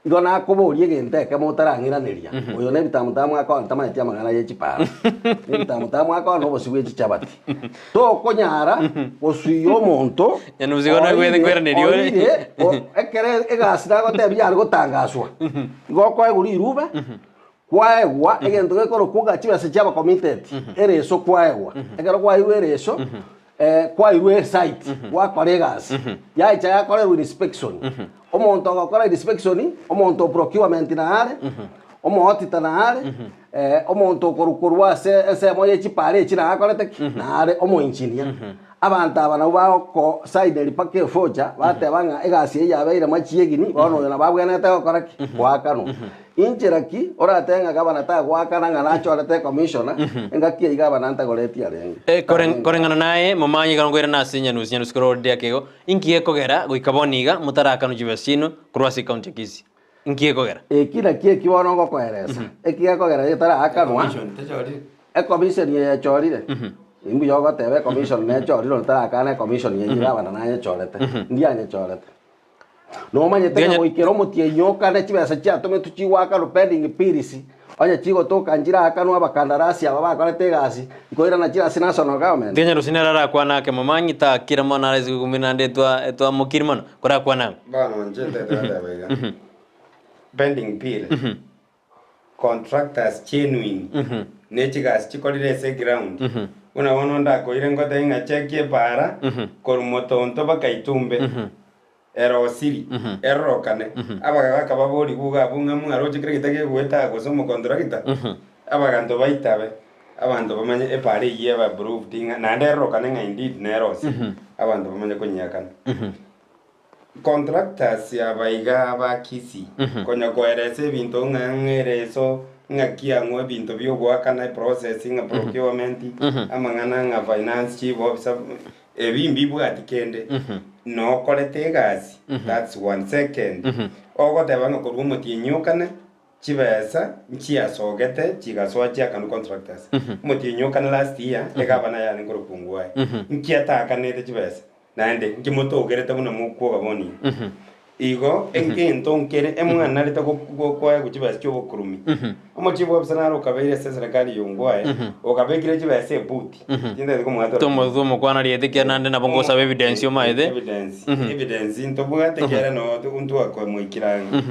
ngona kuburie genteke mutarangiraniria uyo ne bitamutamu akon tamaiti amagana ye chipara ne bitamutamu akon no bosubwe chichabati to konyara osuyo monto yanuzigona gwede ngweranirio ekere egasira gotebya gotangazwa igoko eguri irube kwaegwa egento gekoro kuga chibese chaba committed ereso kwaegwa ekero kwaigwa ereso kwa irwe site wa kolegas ya icha ya kole inspection omonto agakora inspection omonto procurement na ale omohotita na ale omonto korukorwa se moye chipare china akorete na ale omo engineer abantu abana bako side lipake foja batebanga egasi yabeire machiegini bono na babwenete gukora gwakano injeraki oratenga gabana ta gwakana ngana chorete commissioner engakie igabana ntagoreti arenge korengana naye mumanyi gangwera nasinya nusinya skorode yakego inkie kogera goikaboniga mutarakanu jibesino kurwasi county Kisii inkie kogera kila kie kibono gokoeresa ekie kogera yetara akanwa commission ye chorire imbu yogo tebe commission ne choriro tarakana commission ye igabana naye chorete ndianye chorete no manyete ngo ikero mutie nyoka ne chibesa cha tome tuchiwaka ro pending bills onya chigo toka njira akanu abakandarasi aba bakorete gasi ikoira na chira national government ngenya rusinara kwa nake mamanyi ta kira mona rezi kuminande etwa mukirmano kora kwa na bana njete tata bega pending bill contractors genuine ne chigas chikolire se ground una wono ndako ile ngote inga chekie para korumotonto bakaitumbe ero siri ero kane abaga kababori guga bunga mwaro chikire kitake gweta gosomo contractor abaganto baitabe abantu bamanye epare yeba approved inga na ndero kane nga indeed nero si abantu bamanye kunyakana contractors ya baiga ba Kisii konya koerese bintu ngereso ngakia ngwe bintu byo gwakana processing procurement amangana nga finance chief officer ebimbi bwatikende no kolete gasi that's 1 second ogo tebanga ko mutinyukane chibesa nchia sogete chigaswa chia kanu contractors mutinyukane last year egabana ya ngoro kungwa nkia takanete chibesa nande nkimoto ogerete buna mukwo gaboni igo engento nkere emwana leta kwa kuchibasa cyo kurumi amochibo obsanaro kabere serikali yongwae okabekire chibasa ebuti tinde ko mwato tomo kwana riete kia nande na bongo sabe evidence yo maide evidence into bwate kera no untu akwa mwikiranga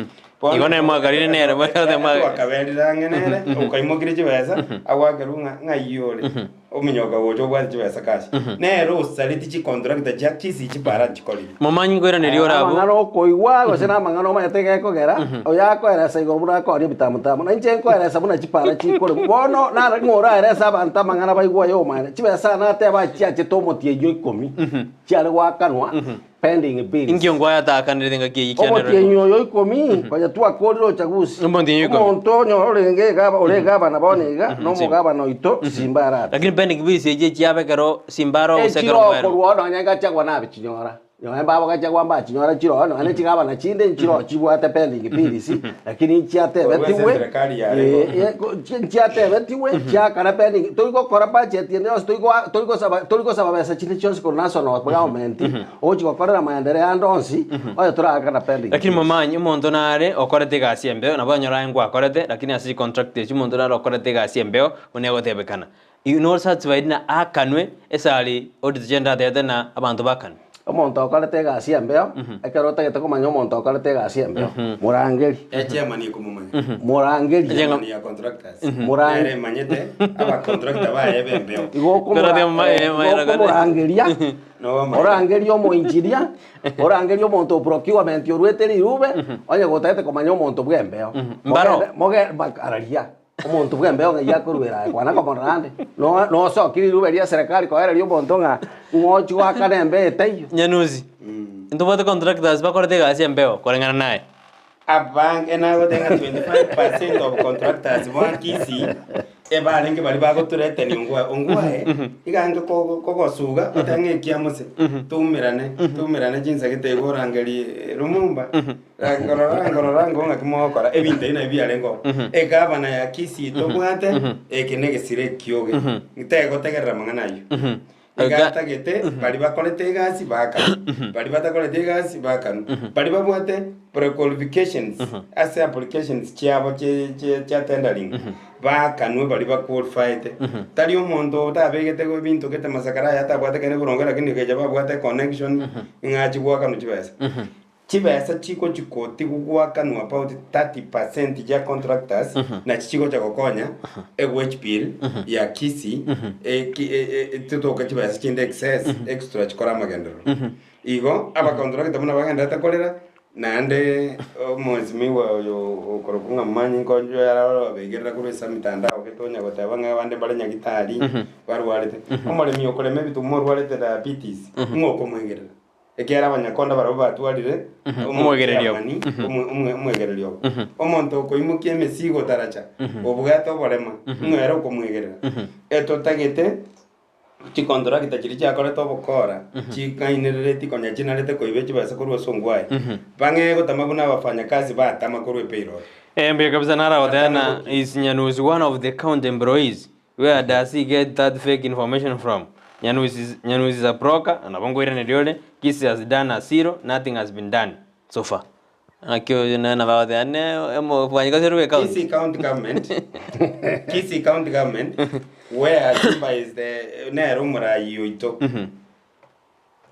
igone mwagarire nere mwakade mwa akabere ngenere ukaimokire chibasa awagerunga ngayole ominyoka gojo bwa chibasa kashi nero saliti chi contract ja Kisii chipara chikoli momanyi ngwera neriyo rabo ngaro koigwa gocena mangano mayatege kogera oyako eresa igoro bura ko ari bitamutamu na nje ko eresa buna chipara chikole bono na ngora eresa banta mangana baigwa yo mane chibesa na te ba chia chitomotie yo 10 chiare gwakanwa pending bills ingiongo yatakanire ngakie ikianero omotie nyoyo 10 kwaya tu akoriro chagusi mbondi yuko montonyo orenge gaba orega na boniga no mugaba no ito simbara lakini pending bills eje chiabe kero simbaro usekero kwero ko no nyanga chagwa na bichinyora yo embabo gachagwa mba chinyora chiro no ane chigaba na chinde chiro chibwate pending bills lakini chiate betiwe chiate betiwe chiakana pending toigo kora budget ne toigo saba besa chinde chonse ko national government ochi gukora maendeleo andonsi oyo turaka na pending lakini mamanyi umuntu nare okorete gasi embeo na banyora ngwa akorete lakini asi contract umuntu nare okorete gasi embeo unego tebekana inor satisfied na akanwe esali audit gender tete na abantu bakana omuntu okorete gasi embeo ekero tegete kumanya omuntu okorete gasi embeo murangeri chairman ikumumanya murangeri ya contractors murangeri manyete aba contractor ba embeo igoko murangeria orangeri omoinjiria orangeri omuntu procurement orweteri rube onye gotete kumanya omuntu bwembeo moge bakararia omuntu bwembeo ngai akurwera kwana komorande no sokiri rube ria serikali ko era rio omuntu nga ngochu akanembe eteyo nyanuzi ntobote contractors bakorete gasi embeo korengana naye abang enago tenga 25% of contractors wa Kisii ebalenge bali bagoturete ni ongwae iganga kogosuga otange kiamose tumirane jinsa gitego rangeli rumumba rango ngakimokora ebinte ina bialengo egabana ya Kisii tobwate ekenege sire kioge ngitego tegerera manganayo egatagete bali bakorete gasi baka bali batakorete gasi baka bali babwate pre-qualifications as applications chiabo che tendering baka no bali ba qualified tali omuntu tabegete go bintu kete masakara ya tabwate kene burongera kini keja babwate connection ngachi gwaka no chibesa chibesa chiko chikoti gugwaka no about 30% ya contractors na chiko cha kokonya wage bill ya Kisii tutoka chibesa chinde excess extra chikora magendero igo aba contractor muna bagenda takolera nande mwezi yo ukorokunga manyi konjo ya begera kuresa mitandao ketonya gotabanga bande bale nyagitari barwarete omole mi okoleme bitu morwarete diabetes ngoko mwengerera ekera abanyakonda barabo batwarire umwegererio umwegererio omonto ko imukie mesigo taracha obwato bolema mwero ko mwegerera eto tagete chikondora kitachiri chakore tobokora chikainereti konya chinarete koibechi basa kurwa songwai bange gotamabuna abafanyakazi batama kurwe payroll mbia kabisa nara watana is Nyanuzi one of the county employees. Where does he get that fake information from? Nyanuzi is a broker anabongo ira nediole. Kisii has done a zero, nothing has been done so far. Akio na watana mfanyakazi ruwe county Kisii county government Kisii county government where Simba is the nerumura yoito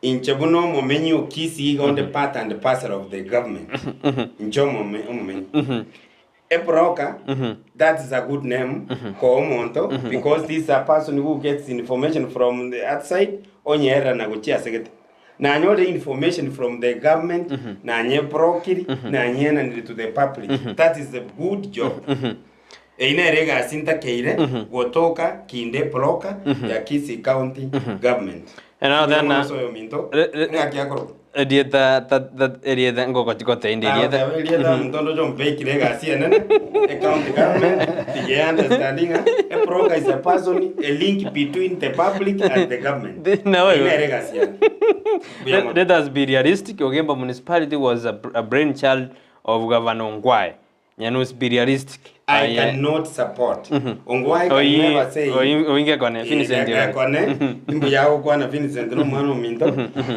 inchebuno momenyi Kisii on the part and the parcel of the government inchomo momenyi a broker that is a good name ko omonto because this is a person who gets information from the outside onyera na gochia segete na nyole information from the government na nye brokeri na nyena to the public that is a good job ina rega sinta keire gotoka kinde broker ya Kisii county government and now then Edieta ngoko chikote indi edieta. Edieta mtondo jo mpeki lega CNN account government the understanding a broker is a person a link between the public and the government. No way. Let us be realistic. Ogemba municipality was a brainchild of Governor Ongwae. Nyanus be realistic. I cannot support. Ongwae can never say. Oinge kone Vincent yo. Kone imbu yao kwa na Vincent no mwana minto.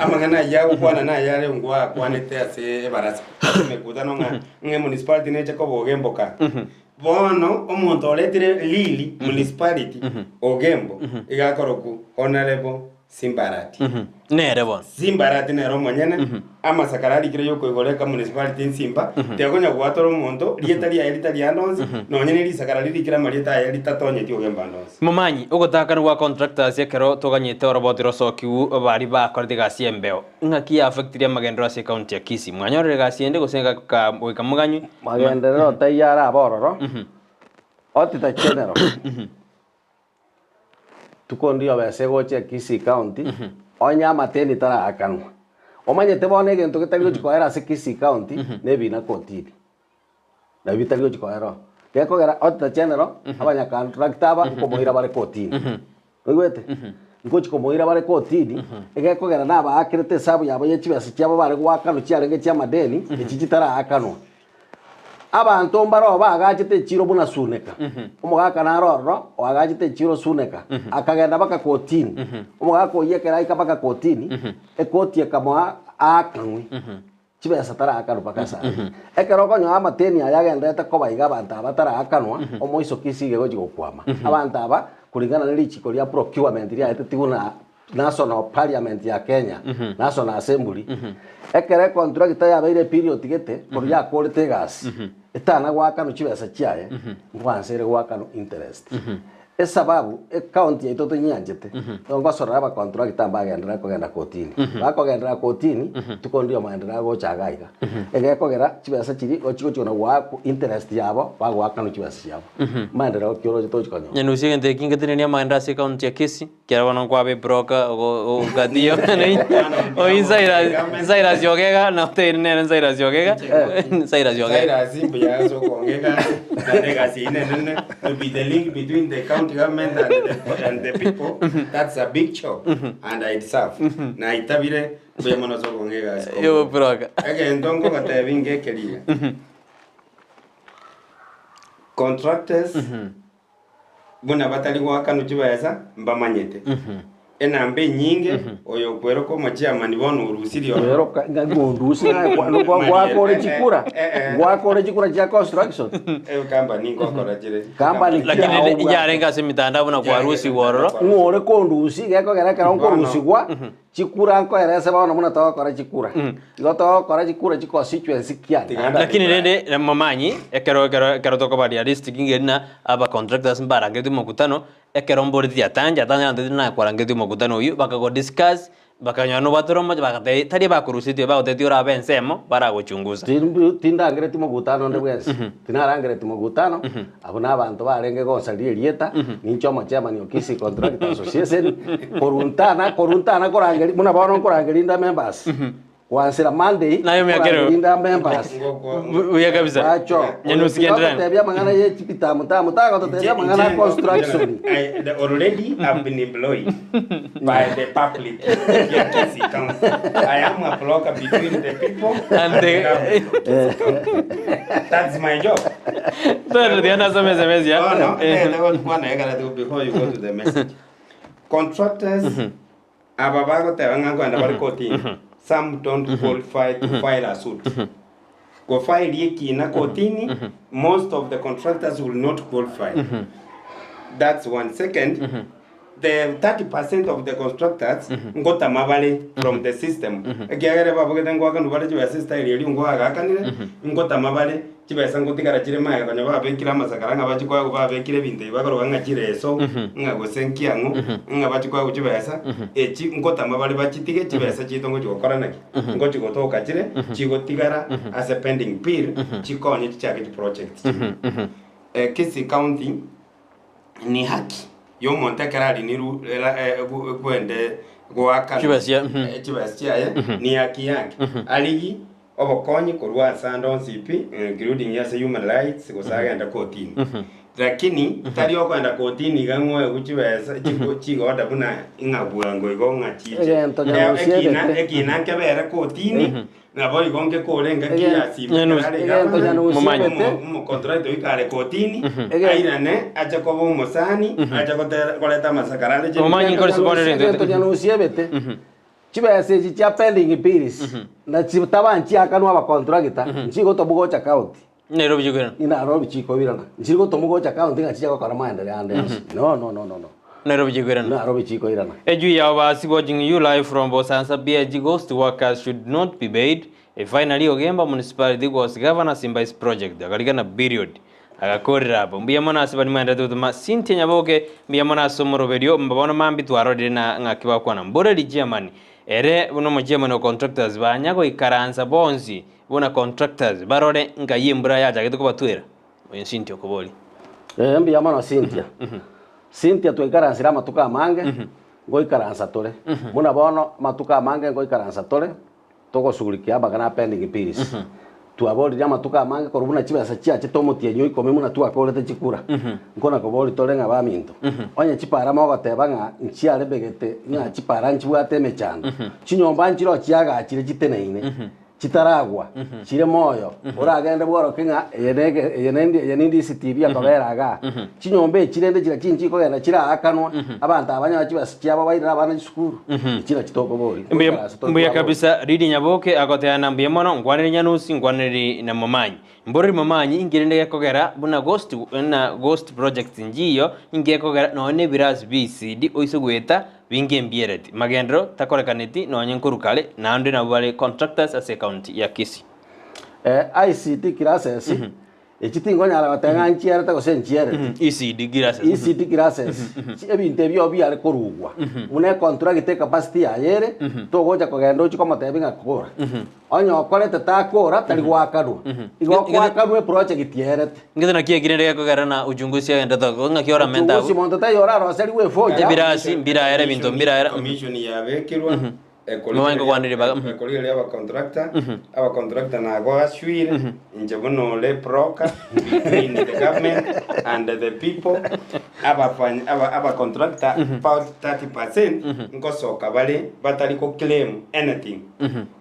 Ama ngana yao kwa na yale Ongwae kwa ne te ase barasa. Mekutano nge municipality ne chako Ogembo ka. Bono omuntu oletire lili municipality Ogembo igakoroku honorable Simbarati. Nere bon. Simbarati nero monyene ama sakarari kire yoko igoreka municipality Simba tegonya gwatoro omuntu rieta ria elita ria ndonzi no nyene ri sakarari rikira marieta ya elita tonye ti Ogemba ndonzi. Mumanyi ugotakana gwa contractors yakero toganyete orobotiro sokiu bari bakorite gasi embeo. Ngaki affectiria magendero ase county ya Kisii. Mwanyorere gasi ende gusenga ka muganyu. Magendero tayara abororo. Otita general. Tukondio bese goche Kisii County onya mateni tara akanwa omanyete bone gento getario chikoera ase Kisii County nebina kotini na bitario chikoero gekogera otita general abanya contractor aba komoira bare kotini oigwete ngochi komoira bare kotini egekogera naba akirete sabu yabo yechibese cyabo bare gwakano cyarenge cyamadeni echichitara akanwa abantu mbaro bagachite chiro buna suneka umugaka naroro wagachite chiro suneka akagenda baka kotini umugaka oyekera ikabaka kotini ekoti ekamwa akanwi chibesa tara akanu bakasa ekero konyo amateni ayagendete kobaiga abantu abatara akanwa omoiso Kisii gochi gokwama abantu aba kulingana na lichiko lia procurement lia etetiguna National Parliament ya Kenya National Assembly ekere contract ya beire period gete por ya quality gas etana gwakano chibesa chiaye ngwansere gwakano interest esababu county itoto nyanjete ngo sorara ba contract ambagendera kogenda kotini bakogendera kotini tukondio maendera go chagaiga egekogera chibesa chiri ochiko na gwaku interest yabo bagwakano chibesa yabo maendera okiro chitochikonyo nyenusie gente kingetene ni maendera se county ya Kisii kera wana kwa be broker o gadio o inzaira ziogega na tene nzaira ziogega nzaira ziogega nzaira zimbu ya so kongega na legacy nene be the link between the county government and the people. That's a big job and I deserve na itabire bemano so kongega yo broker again ndongo katebinge kelia contractors buna batali gwakano chibesa mbamanyete enambe nyinge oyo kwero ko machiamani bono urusiri yo ngondusi gwakore chikura cha construction company ngokora jire company lakini yarenga se mitanda bona kwa rusi wororo ngore kondusi geko gera kara kondusi gwa chikura ko erese bono muna to kora chikura igoto kora chikura chiko sequence kiani lakini nende mamanyi ekero to ko bari realistic ngena aba contractors mbarangetu mokutano ekero mbori ya tanja na kwarangetu mokutano uyu bakago discuss bakanyano batoroma bakate tari bakurusitwe bagoteti ora bensemo bara gochunguza tindangere timo gutano ndebwese tinarangere timo gutano abona abantu barenge gonsalie rieta nincho chairman of Kisii Contract Association koruntana korangeri muna bono korangeri nda members wansira Monday nayo miakero nda members uya kabisa acho nyenusigendera tebya mangana ye chipita mutamu to tebya mangana construction already have been employed by the public here Kisii County. I am a broker between the people and the that's my job. Pero Diana some SMS ya. Oh no, I gotta do before you go to the message. Contractors ababago tebanga kwenda bari kotini. Some don't qualify to file a suit. Go file yeki na kotini, most of the contractors will not qualify. That's one. Second, the 30% of the constructors ngota mabale from the system. Ekiagere babugete ngwaka nubale chiba system ili ngwaka kanire ngota mabale chiba sangotikara chire maya kanya babekira masakaranga bachikwa babekire binte bakoro bangachire eso ngago senkiango ngabachikwa kuchiba esa echi ngota mabale bachitige chiba esa chitongo chikokora naki ngochi gotoka chire chigotigara as a pending bill chikonye chichake project. Kisii County ni haki yo montekerali niru kwende gwaka Chibasia chibasia ni haki yake aligi obokonyi kurwa sando CP including yes human rights gusagenda kotini lakini tari okwenda kotini gangwe guchibesa chigoda buna ingabwango igongachiche ekina nkebere kotini nabo igonge kolenga kiasi mu contract ikare kotini airane acha ko musani acha koleta masakarale je mumanyi ko sibonere ntunyanoosiebete chibesa echi chia pending bills na chitabanchi akanwa ba contractor nchigo tobugocha county Nairobi jigwera ina Nairobi chiko birana nchigo tomugocha county ngachicha ko karama endelea ande no Nairobi jigwera Nairobi chiko irana eju ya wasi watching you live from Bosansa BG ghost workers should not be paid. Finally Ogemba municipality was governor Simbai's project akalingana period agakorera hapo mbia mona asibani mwenda tutuma Cynthia Nyaboke mbia mona asomoro video mbabona mambi twarode na ngakiba kwana mbore di Germany ere buno mu Germany contractors banyago ikaranza bonzi bona contractors barode ngayimbura yaja gituko batwera oyo Cynthia koboli mbia mona Cynthia twikaranzira matuka mange ngo ikaranza tole muna bono matuka mange ngo ikaranza tole toko shughulikia bagana pending bills tuabori ya matuka mange korubuna chibasa chiache tomotie nyo ikome muna tu akolete chikura nkona kobori tolenga ba minto onye chipara mogo tebanga nchiare begete nya chipara nchiwate mechando chinyomba nchiro chiaga chire chiteneine chitaragwa chire moyo uragende bworo kinga yenindi CTV akaberaga chinyombe chirende chira chinchi ko genda chira akanwa abantu abanya chibasa chiaba baira abana chikuru chira kitoko bori mbuya kabisa Ridi Nyaboke akoteana mbuya mono ngwanire nyanusi ngwanire na mamanyi mbori mamanyi ingirende yakogera buna ghost project njiyo ingekogera none biras BCD oisugweta winge mbiereti magendro takorekaneti nonye nkurukale nande nabale contractors as account ya Kisii ICT classes echitingo nyala batenga nchiere ta gosenchiere ECD classes ebinte byo byale korugwa une contract capacity ayere to goja kogendo chiko matebinga kora onyo kolete ta kora tali gwakadwa igokwadwa project tierete ngithana kiegirende yakogerana ujunguzi agenda to ngakiora menta ujunguzi monto ta yora roseli we foja birasi mbiraere binto mbiraere commission yabekirwa mwango kwanire baga ekoli aba contractor na go shwire nje bono le proka in the government and the people aba contractor about 30% ngosoka bale bataliko claim anything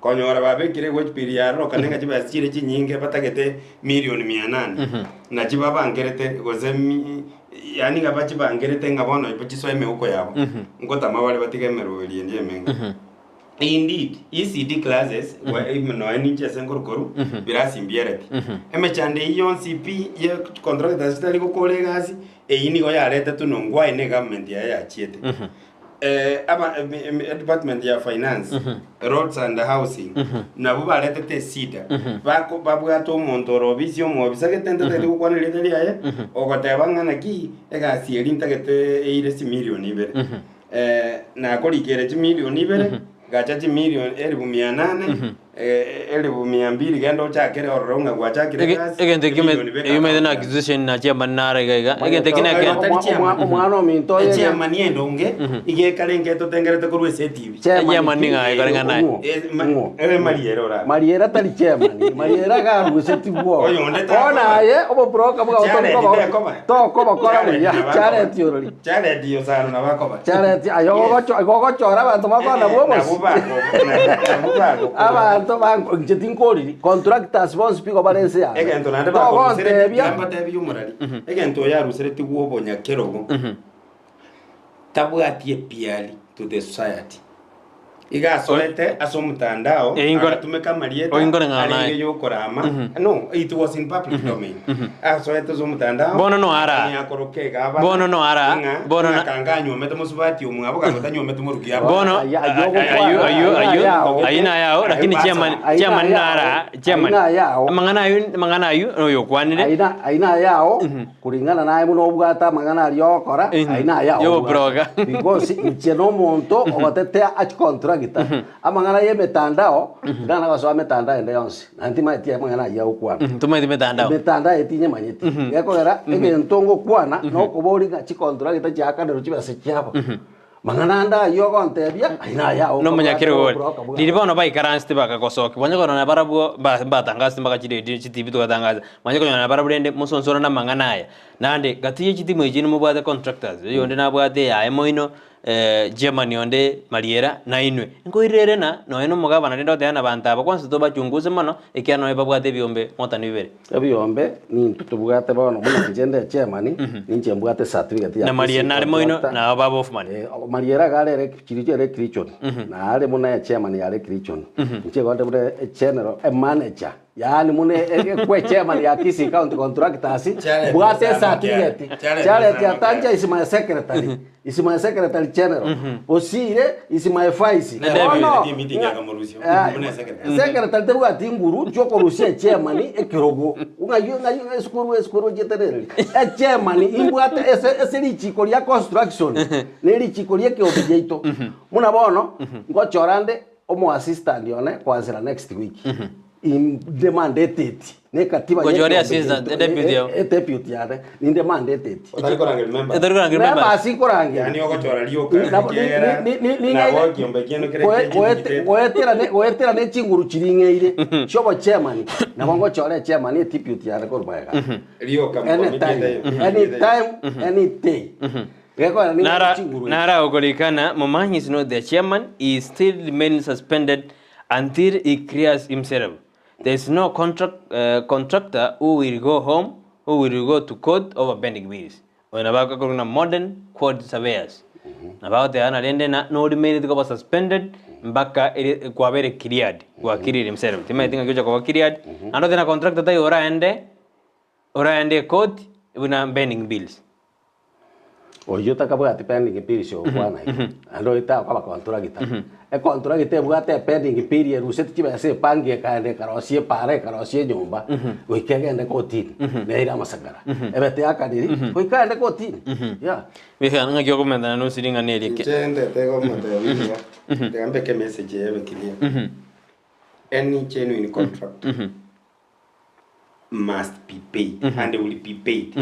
konyora babekire wage period ro kanenga chibasire chinyinge batagete million 800 na chibabangerete goze yani gabachi bangerete ngabono ipichisoeme uko yabo ngotama bale batigemero eliende menga. Indeed, ECD classes were even no any chesenkorkoru birasi mbiereti emechande iyon CP ye contractors tali ko kolegasi ini go yareta tunongwa ine government ya chiete aba department ya finance roads and housing na buba leta te sida bako babwato montoro vision mo bisage tenta tali ko kwanele tali aye ogotebanga naki egasi elinta gete eire si million ibere na kolikere chi million ibere gachachi million 1800 1200 gendo chakere oronga gwachakire kasi egente yume na acquisition na chairman nara gaiga egente kina omwana minto ye chairman yendonge igekale to tengerete kurwe CTV chairman ninga ikarenga naye mariera tali chairman mariera ga ruseti wo ona ye obo broka bwa to ko bakora ya charity yorori charity yo sana na bakoba charity ayo go chora bantu makona bo abantu banko jetinkoriri contractors bonse piko balense ya egento nande ba tebia umurari egento ya rusereti wobonya kerogo tabwatie piali to the society iga solete asomutandao atumeka marieta ali yo korama no it was in public domain solete somutandao bono no ara yakorokega bono no ara bono na kanganyo meto musubati umwabo kangotanyo meto murukia bono aina yao lakini chairman nara chairman mangana ayu no yokwanire aina yao kulingana naye muno bwata mangana aliyokora aina yao yo broga because icheno monto ogotetea achkontra gita amangana ye metandao ngana kwa swame metandao ende yonse antima tia mangana ya ukwana tumaiti metandao etinye manyeti yako era ege ntongo kwana no kobori ga chikontra gita chaka ndero chibase chapa Mangananda yo kontebia aina ya no munyakire gori lilibono bai karansti baka kosoke bonye kono na barabu ba tangasti baka chide chitibi to tangaza manye kono na barabu ende musonsoro na manganaya nande gatiye chitimu ejini mubwate contractors yonde na bwate ya emoino Germany onde mariera na inwe ngoirere na no eno mugabana ndo te ana bantaba kwanza to bachunguze mano ekiano ebabwate biombe mota nibere ebiombe ni tutubwate bono muna njende Germany ninje mbwate certificate ya na mariera na moino na baba of man mariera galere kirichere kirichon na ale muna ya Germany yale kirichon nje gonde bude general manager yani mune kwe Germany ya Kisii county contractors bwate certificate chale ya tanja is my secretary is my secretary general osire is my vice secretary tebuga tinguru choko rusia Germany ekirogo unga skuru jeterere Germany imbwate eseri chiko ya construction neri chiko ya keobijeito muna bono ngochorande omo assistant yone kwanzira next week in demandated ne katiba gojoria assistant deputy yare in demandated otarikorange member member asikorange yani ogochora lioka na wogiombe geno kire goetera ne chinguru chiringeire shobo chairman na bongo chore chairman deputy yare korbaga lioka any day Nara ogolikana Momanyi is not the chairman. He still remains suspended until he clears himself. There is no contractor who will go home, who will go to court over pending bills. When about modern court surveyors. About the analende na no remain to go suspended mpaka kwa bere cleared, kwa clear himself. Tima itinga kioja kwa cleared. Ano tena contractor tayo ora ende court una pending bills. Oyo takabwa pending bills yo bwana. Ando ita kwa kontra gita. E kontra gita bwate pending bill ruset chiba se pangie kaende karosie pare karosie nyumba. Wikegende kotini. Neira masakara. Ebete akadiri. Wikende kotini. Yeah. Wika nga kyo komenda no siringa neli. Chende tego mata. Tegambe ke message ebe clear. Any genuine contract must be paid and they will be paid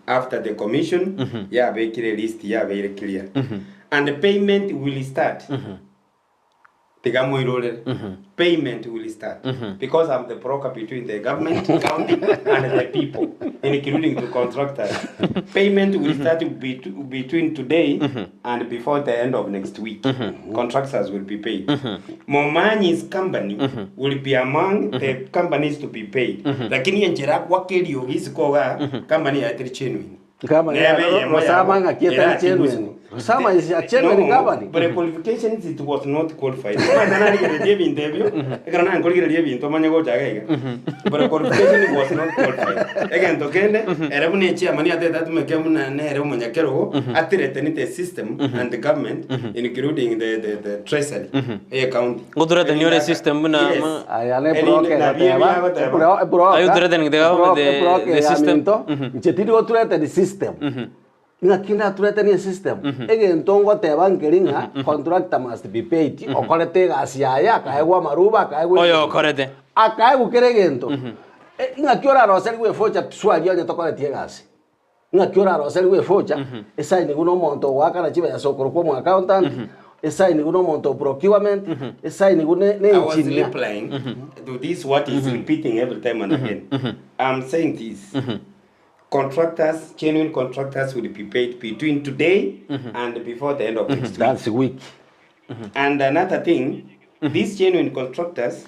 after the commission very clear list very clear and the payment will start payment will start because I'm the broker between the government, county and the people, including the contractors. Payment will start between today and before the end of next week. Contractors will be paid. Momanyi's company will be among the companies to be paid. Lakini njira kwa kelio hizi kwa company ya genuine. Kama masama ngakieta genuine. Sama is a genuine company. But the qualifications it was not qualified. Mana nigere die bindebio. Ekana na ngorigere die binto manyago jagaiga. But the qualification was not qualified. Again tokende erebu ne chia mani ateta tumekemu na erebu manyakero atirete ni the system and the government including the treasury account. Godurete ni ore system na ayale broker ateba. Ayu durete ni the system. Nchetiri godurete the system. Nga kinda turete ni system ege ntongo teba ngeringa contractor must be paid okorete gasiaya kaegwa maruba kaegwa oyo korete akaegu keregento nga kiora rosel we focha swali yo tokoretie gasi nga kiora rosel we focha esa ni uno monto wakana chiba ya sokoro kwa accountant esa ni uno monto procurement esa ni une ne I was replying to this what is repeating every time and again. I'm saying this. Contractors, genuine contractors will be paid between today and before the end of next week. That's a week. And another thing, these genuine contractors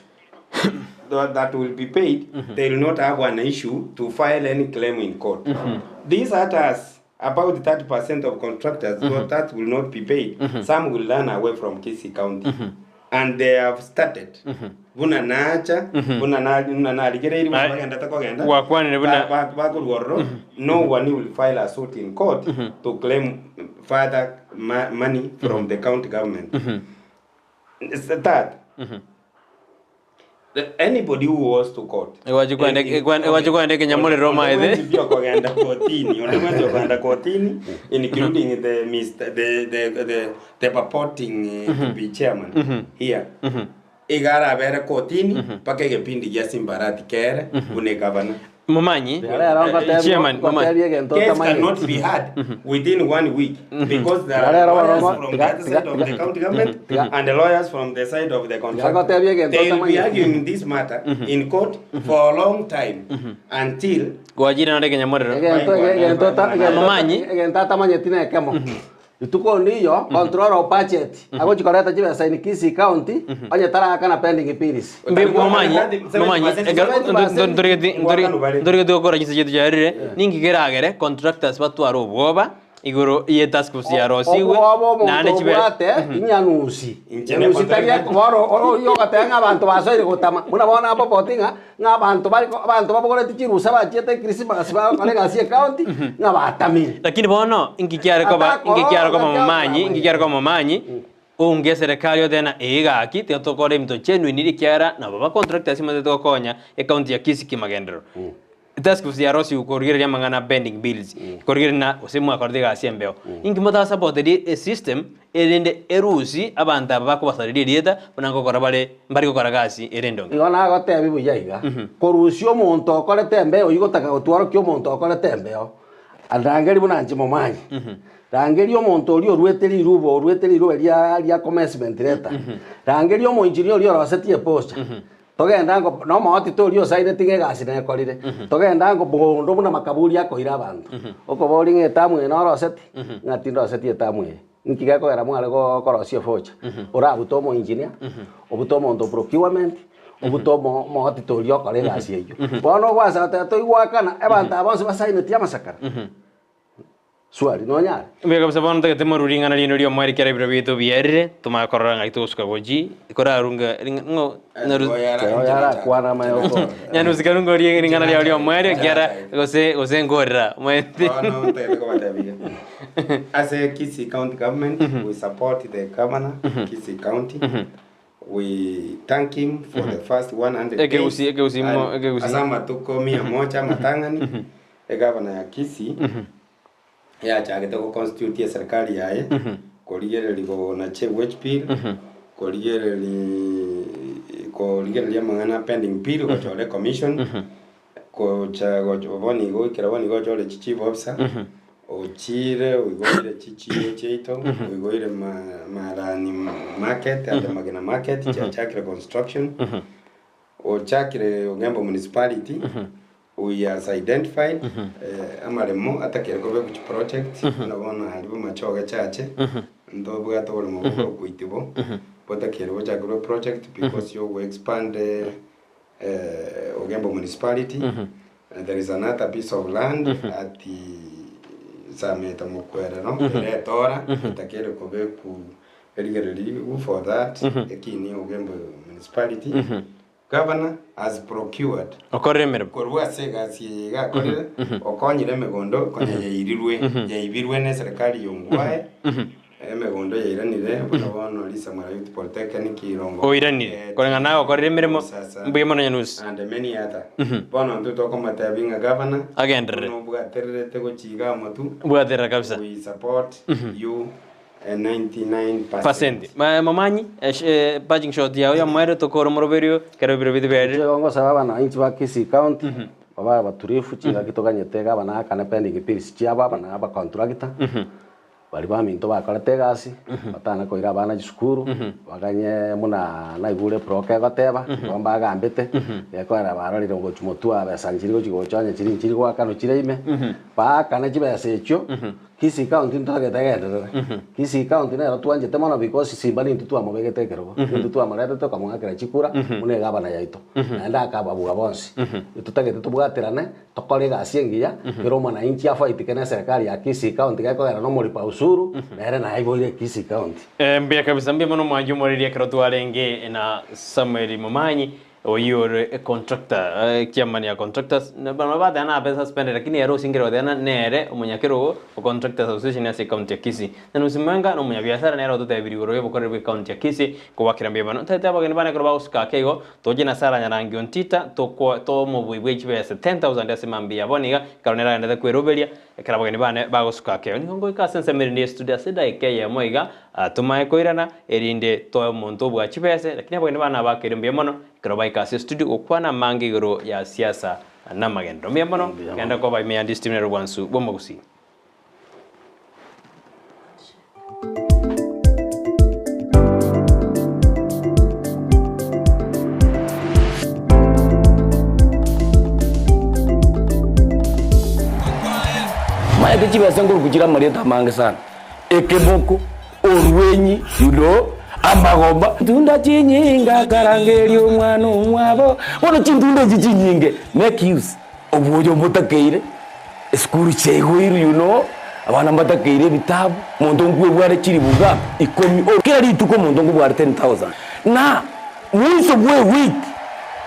that will be paid, they will not have an issue to file any claim in court. These others, about 30% of contractors, that will not be paid. Some will run away from Kisii County. And they have started. Buna nacha, buna na ligeri bagenda takogenda. Wakwane buna bagurworo. No one will file a suit in court to claim further money from the county government. It's that. Anybody who was to court. Wajikuandeke nyamule Roma ide. Ndio kogenda kotini, ndio kwenda kotini including the purporting to be chairman here. Igara bere kotini pake kipindi ya Simbarati kere une governor. Momanyi chairman Momanyi case cannot be had within 1 week because there are lawyers from the other side of the county government and the lawyers from the side of the contractor. They will be arguing this matter in court for a long time until Wajira na Kenya Morero Ituko niyo control of budget. Ako chikoreta jibe sign Kisii County onye tara kana pending appeals. Momanyi ndorigeti okora gise jetu jarire ningi geragere contractors batwara obwoba igoro iye task force ya rosiwe nane chibe inyanusi taria koro yo gatenga abantu basoire gutama muna bona abo botinga abantu babogore tichirusa bachete Christmas ba kale Gusii county ngabatamire lakini bono ingikiare ko Momanyi unge serikali yotena igaki tetokore mito chenu iniri kiara na baba contractors imate tokonya e county ya Kisii N'Amagenderero task force ya rosi ukorigere ya mangana pending bills korigere na osemu akorde Gusii mbeo ingi mota support a system elende erusi abanta bako basariri dieta bonango kora bale mbari ko kora Gusii erendonge ngona gote bibu yaiga korusio muntu okorete mbeo igotaka gotwaro kyo muntu okorete mbeo andangeri bunanji Momanyi rangeri omuntu ori orweteri rubo ria commencement letter rangeri omunjiri ori orosetie post togenda ngo no mahoti tori osaine tinge Gusii na ekorire togenda ngo bondo buna makaburi akoira abantu okobori ngetamu eno oroseti ngatindo osetie tamu nkiga ko era mwale go korosie focha ora butomo engineer obutomo ndo procurement obutomo mahoti tori okore Gusii eyo bono gwasa tato igwakana ebanta abonse basaine tia masakara Swali no nyari. Mbega busabona tete maruringa na lino lyo mwari kera biro bito bierre tuma koranga ituska goji ikora runga ngo yara kwana mayoko. Nyanu sikarungo ringa na lyo mwari kera gose ngorra mwete. No tete ko batabiga. As a Kisii County government we support the governor Kisii County. We thank him for the first 100 days. Asama tuko 100 matangani. Governor ya Kisii ya chagete ko constitute ya serikali yae korigere ligo na che wage bill korigere ya mangana pending bill ko chole commission ko chago boni go kira boni go chole chief officer o chire o goire chichi cheito o goire marani market at magana market chakire construction o chakire Ugembo municipality we has identified amaremo atakere ko ku project nabona haribo machoga chache ndo bwato buri mu kwitibo botakere bo chagro project because you will expand Ugembo municipality there is another piece of land at the Sameta Mokwere no tora atakere ko ku erigere for that ekini Ugembo municipality Governor has procured. Okoremere. Korwa Gusii ga korire okonyire megondo konya yaibirwe ne serikali yongwae. Megondo yairanire bono lisa mara youth polytechnic irongo. Oiranire. Korenga nago koremere mo mbuyemo na nyanus. And many other. Bono ntuto komata binga governor. Agendere. No bwaterere tego chiga motu. Bwaterere kabisa. We support you 99%. Momanyi paging shot ya mwere tokoro moroberio kero biro bidibere ngo sababa na inchi wa Kisii County baba baturifu chinga kitoganyetega bana kana pending bills chiaba bana aba contractor bali ba minto bakorete Gusii batana koira bana gisukuru baganye muna na igure proke gateba bamba agambete yakwara barorire ngo chumotu abesanjiri go chigochanya chiri gwa kano chireime ba kana chibese echo Kisii County ntagetagendera Kisii County na twanje mono because simbali ntutu amobegetekero ntutu amarete to kamwakira chikura mune gabana yaito nanda akababuga bonsi tutagete tubwaterane tokore Gusii ngiya kero mwana inchi afaiti kana serikali ya Kisii County gakoera no muri pa usuru nere na iboire Kisii County mbia kabisa mbia mono mwanju moriria kero twarenge na Samuel Momanyi oyor contractor kiamani ya contractors na bada na pesa spend lakini ero singero dana nere umunyakero o contractors association ya county ya Kisii na nusimanga no munyabiashara nero tote birigo yo bokore county ya Kisii ko wakira mbia bano tete abageni bana kero bauska kego toje na sara nyarangi ontita to mubwe chibese 10000 asimambia boniga karonera ndete kweroberia ekara abageni bana baguska kego ni ngo ka sense merinde studio sida ikeye moiga tumaye koirana erinde to monto bwa chibese lakini abageni bana bakere mbia mono kero baikasi studio okwana mangigoro ya siasa N'Amagenderero miamono kenda ko ba me andi stream nero wansu bomba Gusii. Maya kichiba sanguru kuchira marieta mange sana. Ekeboko, orwenyi, amagomba. Tunda chinyinga karangeri omwana omwabo. Wono chintunda chinyinge. Make use. Obuojo mutakeire. Skuru chego abana mbatakeire bitabu. Muntu ngwe bware chiri buga. Ikomi. Kila rituko muntu ngwe bware 10,000. Na mwiso bwe week.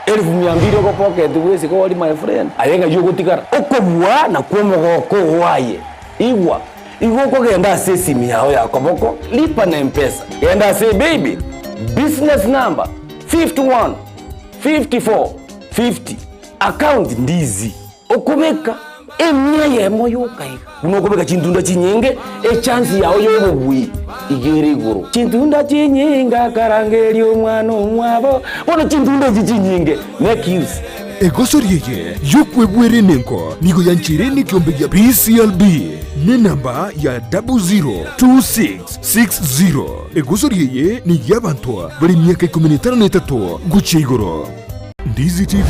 1200 ko pocket wese ko wali my friend ayenga yugo tikara okobwa na kwomogoko waye igwa ko genda sesimi yao ya koboko lipa na mpesa genda say baby business number 51 54 50 account Ndizi okubeka emya yemo yokai unokubeka chintunda chinyinge chance yao yobugwi igere guru chintunda chinyinga karangeri omwana omwabo wono chintunda chinyinge make use egosoriye yokwebwere nenko nigo yanchire ni kiombe ya PCLB ne namba ya 002660 egosoriye ni yabantu bari myaka 13 guche igoro Ndizi TV.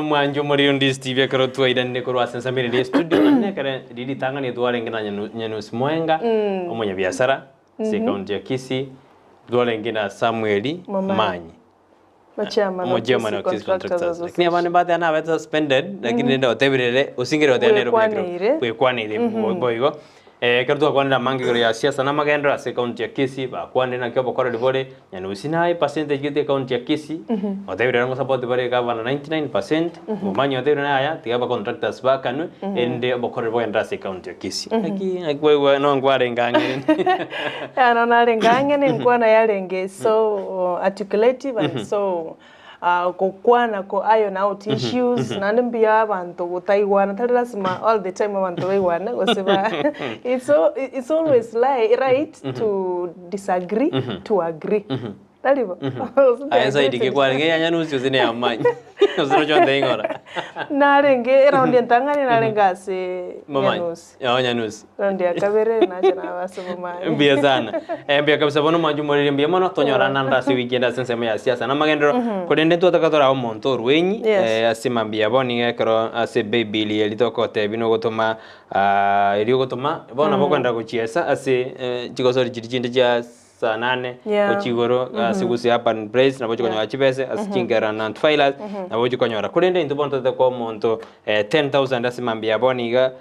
Mwanjo muri Ndizi TV karo tu idande ko wasensa mire di studio anne kare didi tangani duare ngina nyanus mwenga omonya biashara se kaunti ya Kisii duare ngina Samueli Manyi mojema na Kisii contractors lakini abane baadhi ana weta suspended lakini ndio tebirele usingire otanero kwa kwanire boigo kertu kwanda mangi ya Siasa N'Amagenderero se kaunti ya Kisii ba kwande na kyobo kore dibore nyanusi na percentage gite kaunti ya Kisii otebire ngo support bare gavana 99% mumanyi otebire na aya tigaba contractors ba kanu ende bokore bo endra se kaunti ya Kisii akwewe no ngware ngangene no nare ngangene ngwana yarenge so articulative and so kukwana ko iron out issues nandembia abantu gutaiwana talasima all the time abantu baiwana goseba it's always right to disagree to agree talibo aya zaidi ke kwa ngenya nyanusi uzine amanyi uziro chonde ingora narenge round entangani narenga se nyanusi nyanusi round ya kabere na jana wasebo mai mbia sana mbia kabisa bono manjumori mbia mono tonyora nanda si weekend sensema ya Siasa N'Amagenderero kodende tu atakatora omonto rwenyi asima mbia boni ekro ase baby elitoko te bino gotoma elio gotoma bona bokwenda kuchiesa ase chigosori chirichinde ja saa 8 ochigoro sigusi hapa in praise na bocho konyora chipese asingera na filers na bocho konyora kurende into bonto te ko monto 10,000 asimambia boniga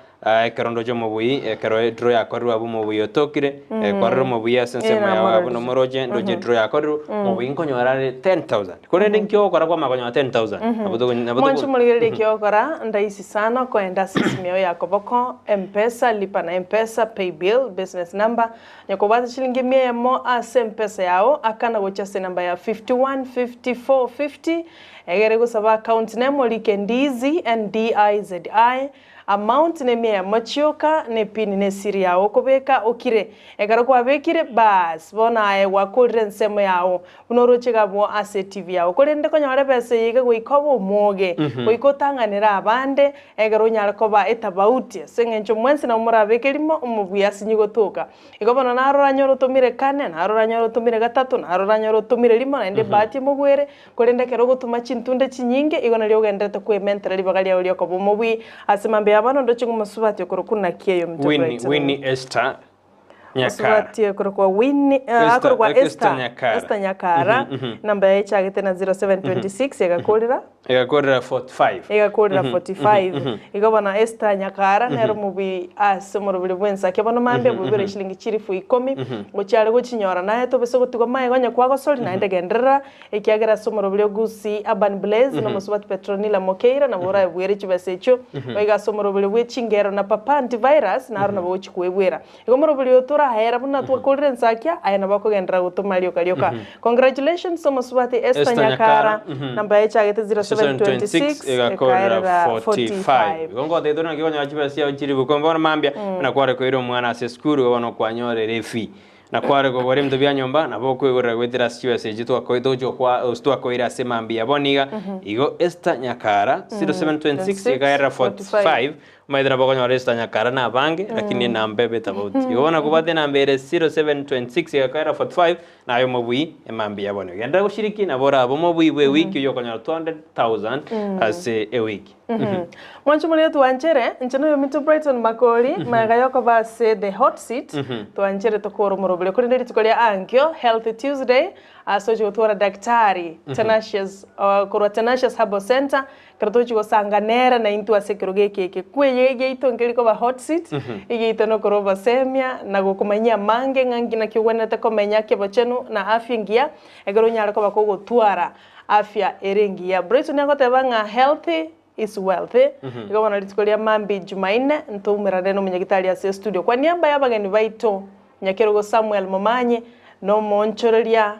karondo jomo bui karo draw ya koru abu mo bui otokire koru mo bui asensema ya abu no moroje ndo je draw ya koru mo bui konyora 10,000 kurende nkyo kora kwa makonyora 10,000 abuto mwanchu mulire kyo kora ndaisi sana ko enda sisimio ya koboko mpesa lipa na mpesa pay bill business number nyakobata shilingi 100 mo ase mpesa yao akana gocha se namba ya 515450 egere gusaba account name like Ndizi Ndizi amount ne mia machioka ne pin ne siri yao kubeka okire egara kwa bekire bas bona aye wakulre nsemo yao unorochega bo asset TV yao kolende konyore pesa yiga goikobo moge goikotanganira abande egara nyara koba etabauti sengencho mwensi na umura bekelimo umubuya sinyigo toka igobona narora nyoro tumire kane narora nyoro tumire gatatu narora nyoro tumire limo ende bati mugwere kolende kero gutuma chintunde chinyinge igona lyo gendete ku mentre libagali yao lyo kobo mubwi asimambe abano ndo chingu masubati okoro kieyo mtobrecho Winnie Esther Nyakara masubati okoro Winnie akoro Esther Nyakara namba ya chagete na 0726 yagakorera 45 igabana Esther Nyakara nero mubi asomoro buli bwensa kebano mambe bubere shilingi chirifu 10 gochare gochinyora naye to beso gotigo maye gonya kwa gosoli na endegendera ekiagera somoro buli Gusii Urban Blaze no musubati Petronila Mokeira na bora bwere chibasecho oiga somoro buli wechingero na papa antivirus na arona bochi kwebwera igomoro buli oto tura hera buna tu kulren sakia ayana bako gendra utumario karioka. Congratulations so muswati Esther Nyakara namba echa gete 0726 ekaira 45 gongo te dona kigonya chipa sia uchiri bukomba mambia na kware ko iro mwana se skuru wono kwanyore refi na kware ko gore mtu bya nyomba na boko igora gwetira chipa se jitu akoito jo kwa ustu akoira se mambia boniga igo Esther Nyakara 0726 ekaira 45 maidra boko nyore Esther Nyakara na bange lakini na mbebe tabauti iona kubate na mbere 0726 ekaira 45 na ayo mobui emambia boniga enda ushiriki na bora abo mobui we wiki yo konya 200,000 as a week. Mwanchu mwenye tuwanchere, nchano yomitu Brighton Makori, magayoko ba se the hot seat, tuwanchere tokoro morobile. Kuri ndiri tukolia ankyo, Healthy Tuesday, soji utuwara daktari, kurwa Tenacious Herbal Center, karatochi wasanganera na intu wasekiroge keke. Kwe yege ito ngeliko ba hot seat, ige ito no kuroba semia, na kukumanya mange ngangi na kiwene teko menyake bachenu na afya ngia, egero nyarako bakogo tuara afya erengia. Brighton yako tebanga healthy is wealthy. Iko wana litikolia mambi Jumaine ntumira neno mnyagitali ya studio. Kwa niaba ya bageni baito Nyakerogo Samuel Momanye no monchorelia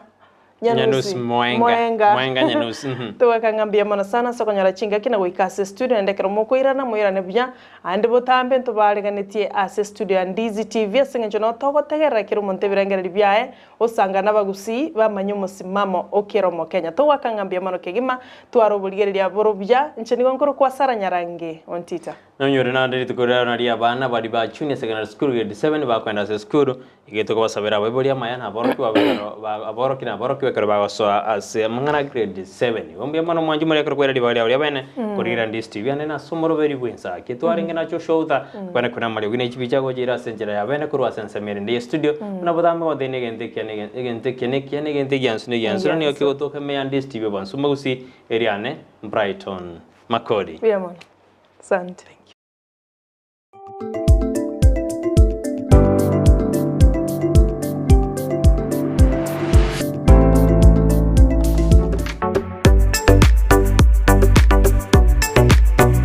Nyanusi Mwenga Nyanusi tuwa kangambia mana sana soko nyara chinga kina wikase studio ndekero moko irana muirane bya ande botambe ntubariganitie ase studio Ndizi TV singe no togo tegera kiro montebirangera byae osanga n'abagusi bamanyo musimamo okiromo Kenya tuwa kangambia mano kegima twarobuligeria borobya ncheni gonkoro kwa sara nyarange ontita nonyore na ndiri tukorera na ria bana bari ba junior secondary school grade 7 bakwenda se school igituko basabira beboria mayana aboroki aboroki na aboroki wekero bagosoa ase mangana grade 7 ombia mano mwanju muri akoro kwera dibaria uri bene kurira Ndizi TV ane na somoro beri bwensa kitwaringe na cho showta kwana kuna mali wine chibicha go jira senjera ya bene kurwa sensemere ndi studio na bodame odene gente gyansu ni okyotoka me Ndizi TV bansuma gusi eriane Brighton Makori. Bien, asante.